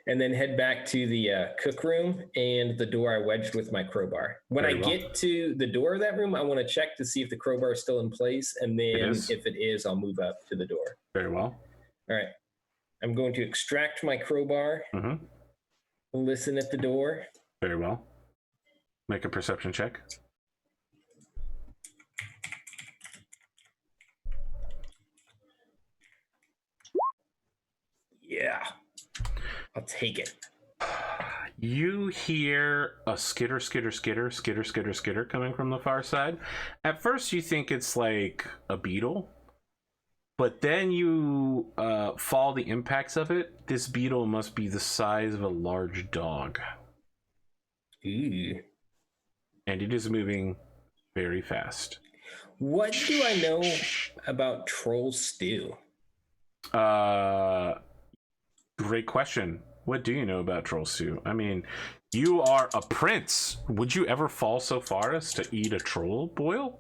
S3: and then head back to the cook room and the door I wedged with my crowbar. When I get to the door of that room, I want to check to see if the crowbar is still in place, and then if it is, I'll move up to the door.
S4: Very well.
S3: All right. I'm going to extract my crowbar, listen at the door.
S4: Very well. Make a perception check.
S3: Yeah, I'll take it.
S4: You hear a skitter coming from the far side. At first you think it's like a beetle, but then you follow the impacts of it. This beetle must be the size of a large dog.
S3: Ooh.
S4: And it is moving very fast.
S3: What do I know about troll stew?
S4: Great question. What do you know about troll stew? I mean, you are a prince. Would you ever fall so far as to eat a troll boil?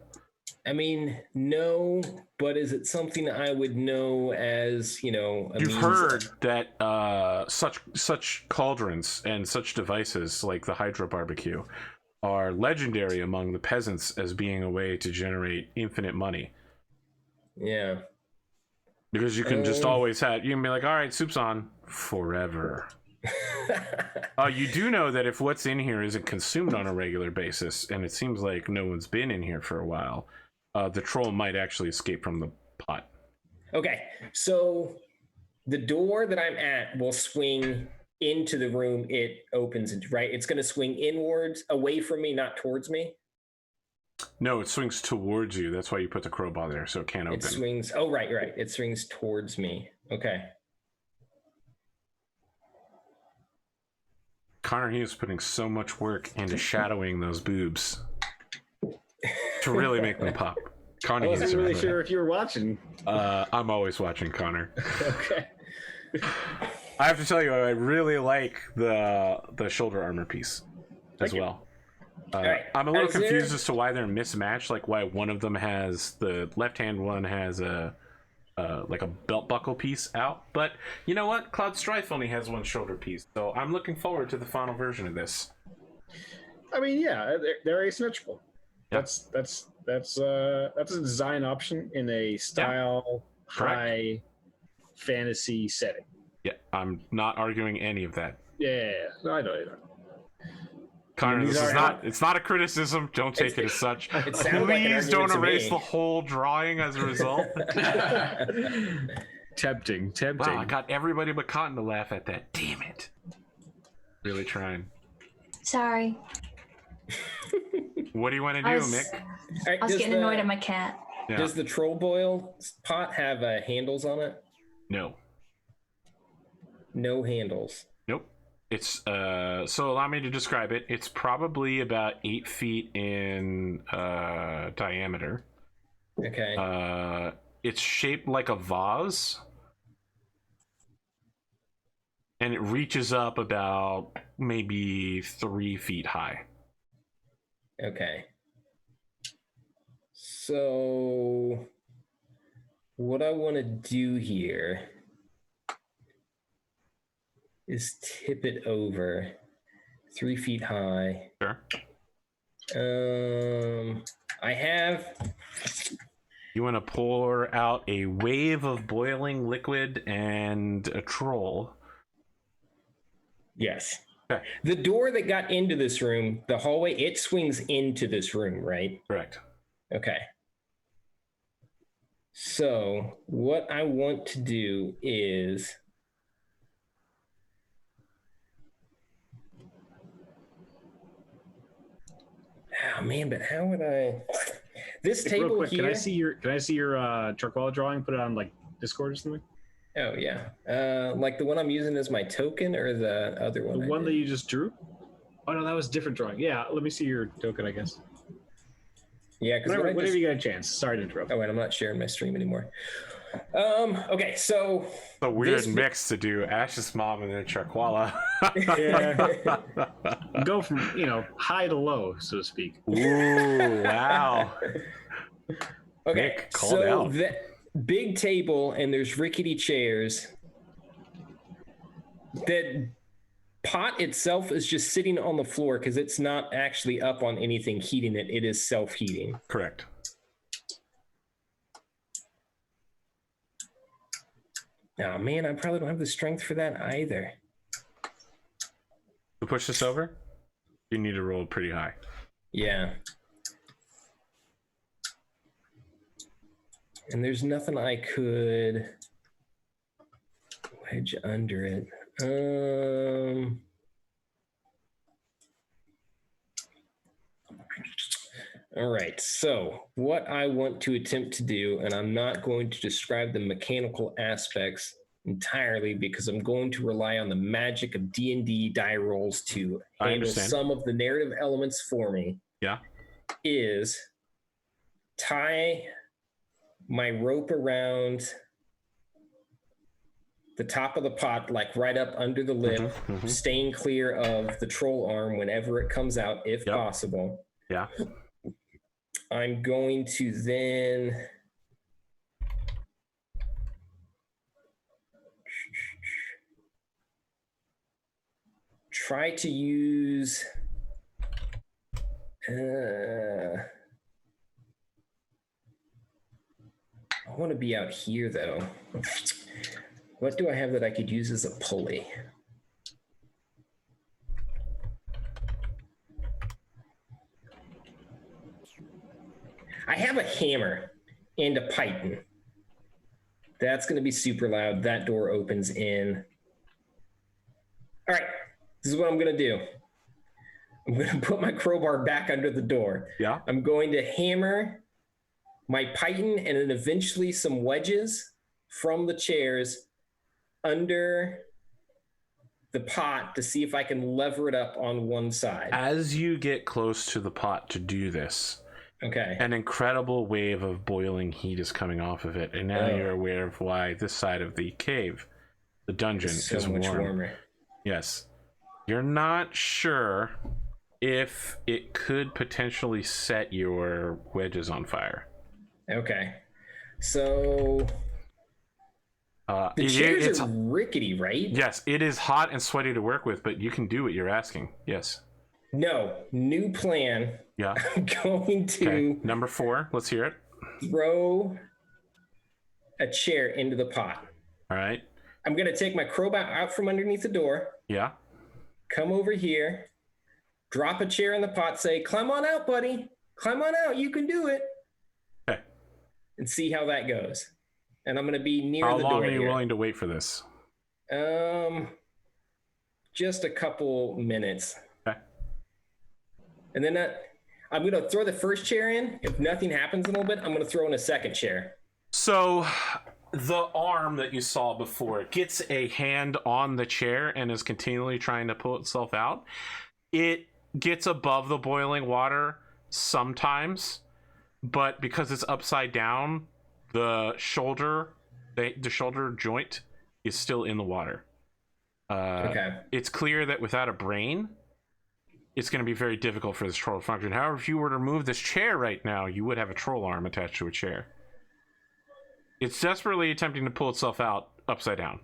S3: I mean, no, but is it something I would know as,
S4: You've heard that such cauldrons and such devices like the Hydra barbecue are legendary among the peasants as being a way to generate infinite money.
S3: Yeah.
S4: Because you can just always you can be like, all right, soup's on forever. You do know that if what's in here isn't consumed on a regular basis, and it seems like no one's been in here for a while, the troll might actually escape from the pot.
S3: Okay, so the door that I'm at will swing into the room it opens into, right? It's going to swing inwards, away from me, not towards me.
S4: No, it swings towards you. That's why you put the crowbar there, so it can't open.
S3: It swings. Oh, right. It swings towards me. Okay.
S4: Conorhughes is putting so much work into shadowing those boobs to really make them pop.
S6: I wasn't really sure if you were watching.
S4: I'm always watching, Connor.
S6: Okay.
S4: I have to tell you, I really like the shoulder armor piece as well.
S3: Right.
S4: I'm a little confused as to why they're mismatched, like why one of them has the left-hand one has a like a belt buckle piece out, but you know what? Cloud Strife only has one shoulder piece, so I'm looking forward to the final version of this.
S6: I mean, yeah, they're asymmetrical.
S4: Yep.
S6: That's a design option in a style high fantasy setting.
S4: Yeah, I'm not arguing any of that.
S6: Yeah, I know.
S4: Connor, it's not a criticism. Don't take it as such. Please don't erase the whole drawing as a result.
S6: Tempting.
S4: Wow, I got everybody but Cotton to laugh at that. Damn it. Really trying.
S1: Sorry.
S4: What do you want to do, Mick?
S3: Right,
S1: I was getting annoyed at my cat.
S4: Yeah.
S3: Does the troll boil pot have handles on it?
S4: No.
S3: No handles.
S4: Nope. It's so allow me to describe it. It's probably about 8 feet in diameter.
S3: Okay.
S4: It's shaped like a vase, and it reaches up about maybe 3 feet high.
S3: Okay. So what I want to do here is tip it over 3 feet high.
S4: Sure.
S3: I have.
S4: You want to pour out a wave of boiling liquid and a troll.
S3: Yes.
S4: Okay.
S3: The door that got into this room, the hallway, it swings into this room, right?
S4: Correct.
S3: Okay. So what I want to do is... Oh man, but how would I? This table
S2: real quick,
S3: here.
S2: Can I see your charcoal drawing? Put it on like Discord or something.
S3: Oh yeah, like the one I'm using as my token, or the other one.
S2: The one that you just drew. Oh no, that was a different drawing. Yeah, let me see your token, I guess.
S3: Yeah, because
S2: whenever you get a chance. Sorry to interrupt.
S3: Oh wait, I'm not sharing my stream anymore. Okay, so
S4: it's a weird mix to do Ashe's mom and then Charquala.
S2: Yeah. Go from high to low, so to speak.
S4: Ooh, wow.
S3: Okay,
S4: Nick, called out.
S3: The big table and there's rickety chairs. The pot itself is just sitting on the floor because it's not actually up on anything heating it. It is self-heating.
S4: Correct.
S3: Oh man, I probably don't have the strength for that either.
S4: To push this over, you need to roll pretty high.
S3: Yeah. And there's nothing I could wedge under it. All right, so what I want to attempt to do, and I'm not going to describe the mechanical aspects entirely because I'm going to rely on the magic of D&D die rolls to handle some of the narrative elements for me.
S4: Yeah.
S3: Is tie my rope around the top of the pot, like right up under the lip, staying clear of the troll arm whenever it comes out, if possible.
S4: Yeah.
S3: I'm going to then try to use I want to be out here though. What do I have that I could use as a pulley? I have a hammer and a python. That's going to be super loud. That door opens in. All right, this is what I'm going to do. I'm going to put my crowbar back under the door.
S4: Yeah.
S3: I'm going to hammer my python and then eventually some wedges from the chairs under the pot to see if I can lever it up on one side.
S4: As you get close to the pot to do this,
S3: okay,
S4: an incredible wave of boiling heat is coming off of it, and now you're aware of why this side of the cave, the dungeon,
S3: so
S4: is
S3: much warmer.
S4: Yes. You're not sure if it could potentially set your wedges on fire.
S3: Okay. So the chairs are rickety, right?
S4: Yes, it is hot and sweaty to work with, but you can do what you're asking. Yes.
S3: No, new plan.
S4: Yeah.
S3: I'm going to...
S4: Okay. Number 4, let's hear it.
S3: Throw a chair into the pot.
S4: All right.
S3: I'm going to take my crowbar out from underneath the door.
S4: Yeah.
S3: Come over here. Drop a chair in the pot. Say, climb on out, buddy. Climb on out. You can do it.
S4: Okay.
S3: And see how that goes. And I'm going to be near
S4: the door. How long
S3: are
S4: you willing to wait for this?
S3: Just a couple minutes.
S4: Okay.
S3: And then I'm going to throw the first chair in. If nothing happens in a little bit, I'm going to throw in a second chair.
S4: So the arm that you saw before gets a hand on the chair and is continually trying to pull itself out. It gets above the boiling water sometimes, but because it's upside down, the shoulder joint is still in the water.
S3: Okay.
S4: It's clear that without a brain, it's going to be very difficult for this troll to function. However, if you were to move this chair right now, you would have a troll arm attached to a chair. It's desperately attempting to pull itself out upside down.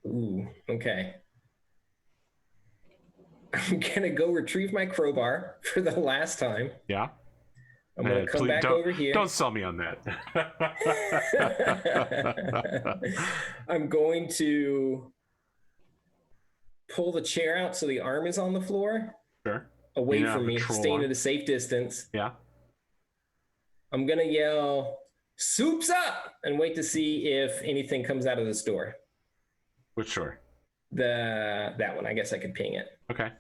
S3: Ooh, okay. I'm going to go retrieve my crowbar for the last time.
S4: Yeah.
S3: I'm going to come back over here.
S4: Don't sell me on that.
S3: I'm going to pull the chair out so the arm is on the floor.
S4: Sure.
S3: Away from me, staying at a safe distance.
S4: Yeah.
S3: I'm going to yell, soups up and wait to see if anything comes out of this door.
S4: Which door?
S3: That one. I guess I could ping it.
S4: Okay.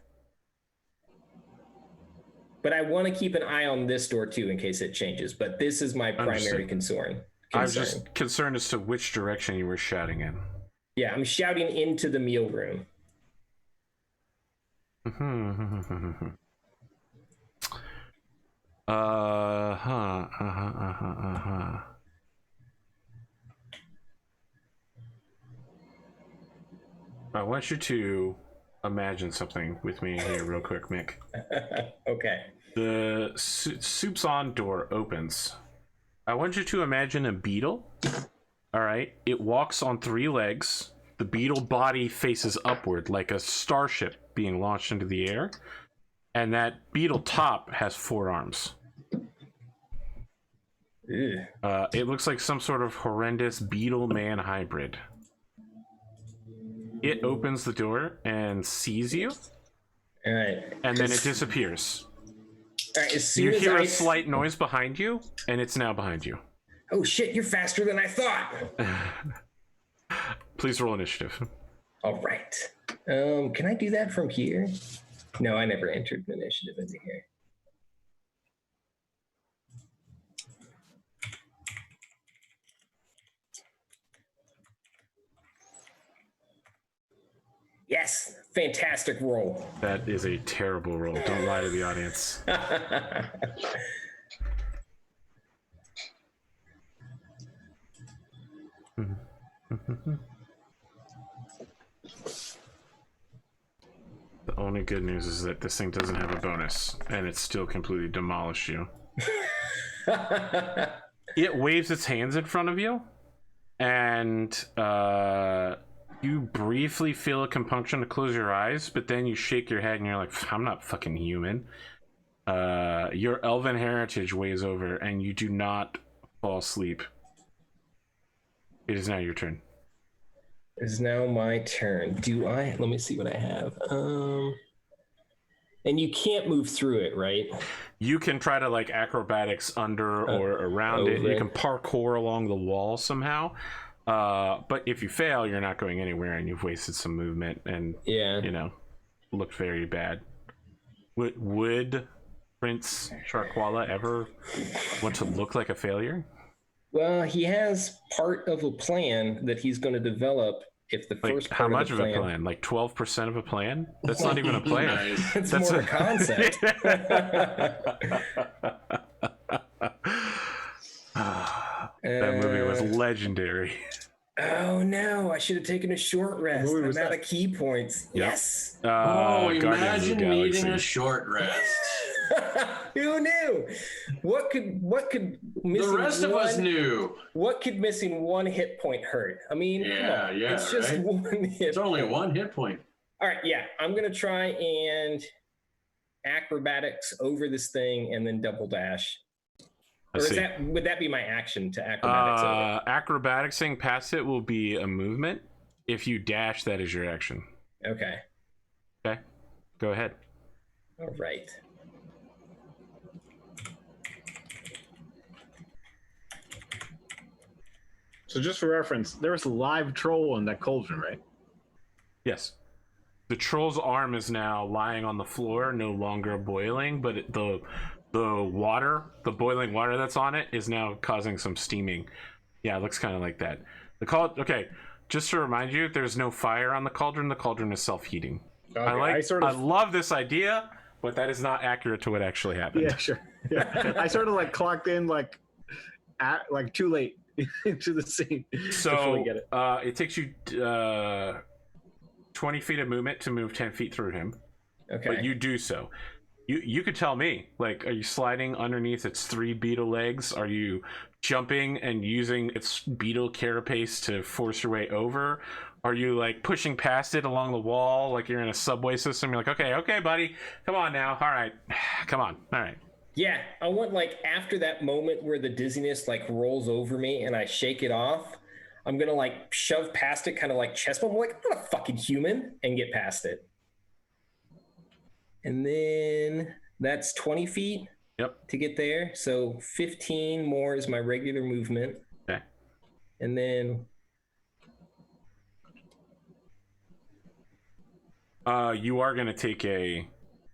S3: But I want to keep an eye on this door too in case it changes. But this is my primary concern.
S4: I was just concerned as to which direction you were shouting in.
S3: Yeah, I'm shouting into the meal room.
S4: I want you to imagine something with me here real quick, Mick.
S3: Okay.
S4: The soup's on door opens. I want you to imagine a beetle. All right. It walks on 3 legs. The beetle body faces upward like a starship being launched into the air. And that beetle top has 4 arms. It looks like some sort of horrendous beetle-man hybrid. It opens the door and sees you.
S3: All right.
S4: And then it disappears.
S3: All right. As soon
S4: You
S3: as
S4: hear a slight noise behind you, and it's now behind you.
S3: Oh shit! You're faster than I thought.
S4: Please roll initiative.
S3: All right. Can I do that from here? No, I never entered initiative into here. Yes, fantastic roll.
S4: That is a terrible roll. Don't lie to the audience. The only good news is that this thing doesn't have a bonus, and it still completely demolished you. It waves its hands in front of you, and you briefly feel a compunction to close your eyes, but then you shake your head and you're like, I'm not fucking human. Your elven heritage weighs over, and you do not fall asleep. It is now your turn.
S3: It is now my turn. Let me see what I have. And you can't move through it, right?
S4: You can try to like acrobatics under or around it. You can parkour along the wall somehow. But if you fail, you're not going anywhere, and you've wasted some movement, and looked very bad. Would Prince Sharkwala ever want to look like a failure?
S3: Well, he has part of a plan that he's going to develop if the first part
S4: how much
S3: of the
S4: of a plan? Like 12% of a plan? That's not even a plan.
S5: Nice.
S3: It's more a concept.
S4: That movie was legendary.
S3: Oh no, I should have taken a short rest. I'm out of key points.
S4: Yep.
S3: Yes.
S5: Imagine needing a short rest.
S3: Who knew? What could missing
S5: The rest of us knew.
S3: What could missing 1 hit point hurt? I mean, come on. It's just
S5: right?
S3: 1 hit.
S5: It's only 1 hit point.
S3: All right, yeah. I'm gonna try and acrobatics over this thing and then double dash. Or would that be my action to acrobatics over?
S4: Acrobaticsing past it will be a movement. If you dash, that is your action.
S3: Okay.
S4: Okay. Go ahead.
S3: All right.
S6: So just for reference, there was a live troll in that cauldron, right?
S4: Yes. The troll's arm is now lying on the floor, no longer boiling, but the boiling water that's on it is now causing some steaming. Yeah, it looks kind of like that. Okay, just to remind you, there's no fire on the cauldron. The cauldron is self-heating. Okay, I love this idea, but that is not accurate to what actually happened.
S6: Yeah, sure. Yeah. I sort of like clocked in like too late into the scene.
S4: So
S6: we get it.
S4: It takes you 20 feet of movement to move 10 feet through him.
S3: Okay.
S4: But you do so. You could tell me, like, are you sliding underneath its 3 beetle legs? Are you jumping and using its beetle carapace to force your way over? Are you like pushing past it along the wall like you're in a subway system? You're like, okay, buddy, come on now. All right, come on. All right.
S3: Yeah, I want like after that moment where the dizziness like rolls over me and I shake it off, I'm gonna like shove past it, kind of like chest bump. I'm like, I'm not a fucking human, and get past it. And then that's 20 feet.
S4: Yep.
S3: to get there. So 15 more is my regular movement.
S4: Okay.
S3: And then
S4: you are going to take a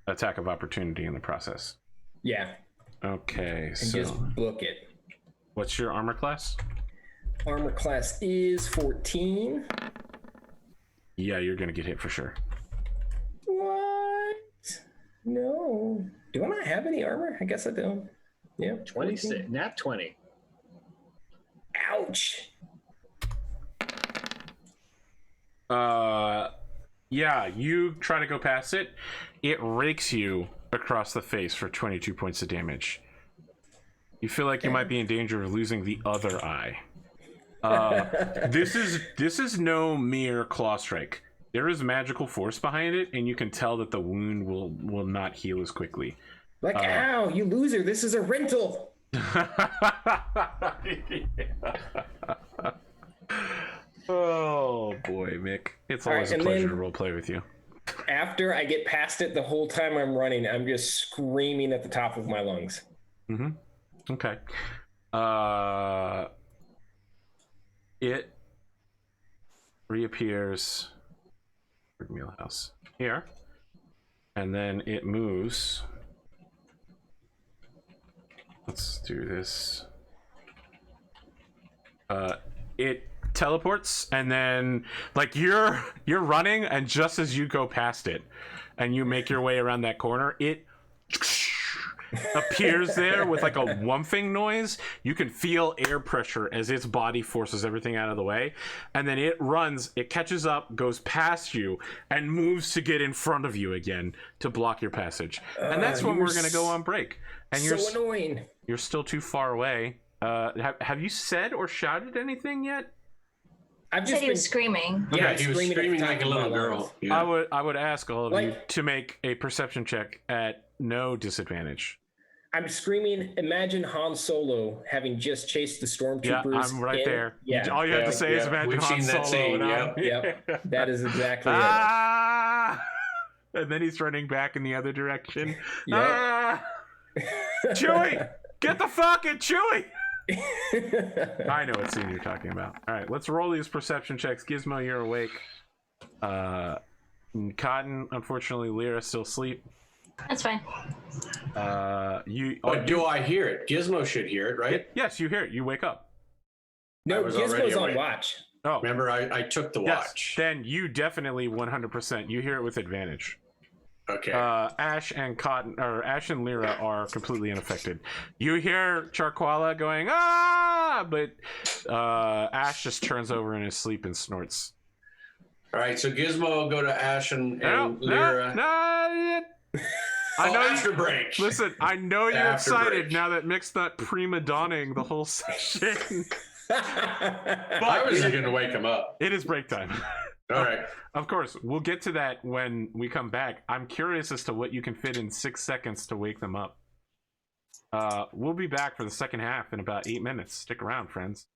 S4: attack of opportunity in the process.
S3: yeah,
S4: Okay,
S3: and
S4: so
S3: just book it.
S4: what's your armor class?
S3: Armor class is 14.
S4: Yeah, you're going to get hit for sure.
S3: What? No. Do I not have any armor? I guess I don't. Yeah.
S6: 26.
S3: 14.
S6: Nat 20.
S3: Ouch.
S4: Yeah, you try to go past it. It rakes you across the face for 22 points of damage. You feel like you might be in danger of losing the other eye. This is no mere claw strike. There is magical force behind it, and you can tell that the wound will not heal as quickly.
S3: Like, ow, you loser, this is a rental.
S4: Oh boy, Mick. It's always a pleasure to roleplay with you.
S3: After I get past it, the whole time I'm running, I'm just screaming at the top of my lungs.
S4: Mm-hmm. Okay. It reappears Mealhouse here, and then it moves. Let's do this. It teleports, and then like you're running, and just as you go past it and you make your way around that corner, it appears there with like a whumping noise. You can feel air pressure as its body forces everything out of the way, and then it runs, it catches up, goes past you, and moves to get in front of you again to block your passage. And that's when we're gonna go on break. And
S3: so annoying.
S4: You're still too far away. Have you said or shouted anything yet?
S1: I've just he was screaming.
S5: Yeah, he was screaming like a little girl. Yeah.
S4: I would ask all of you to make a perception check at no disadvantage.
S3: I'm screaming, imagine Han Solo having just chased the stormtroopers.
S4: Yeah, I'm right there.
S3: Yeah.
S4: All you have to say is imagine Han Solo.
S5: Scene,
S3: Yep. That is exactly
S4: it. And then he's running back in the other direction.
S3: Yep.
S4: Chewie! Get the fucking Chewie! I know what scene you're talking about. All right, let's roll these perception checks. Gizmo, you're awake. Cotton, unfortunately, Lyra still asleep.
S1: That's fine.
S5: But do I hear it? Gizmo should hear it, right?
S4: Yes, you hear it. You wake up.
S3: No, Gizmo's on watch.
S4: Oh,
S5: remember, I took the watch.
S4: Then you definitely 100%. You hear it with advantage.
S5: Okay.
S4: Ashe and Lyra are completely unaffected. You hear Charquala going but Ashe just turns over in his sleep and snorts.
S5: All right, so Gizmo will go to Ashe and Lyra.
S4: I know
S5: after break.
S4: Listen, I know you're
S5: After
S4: excited
S5: break.
S4: now that Mick's not prima donning the whole session. But
S5: I was going to wake him up.
S4: It is break time.
S5: All right.
S4: Of course, we'll get to that when we come back. I'm curious as to what you can fit in 6 seconds to wake them up. We'll be back for the second half in about 8 minutes. Stick around, friends.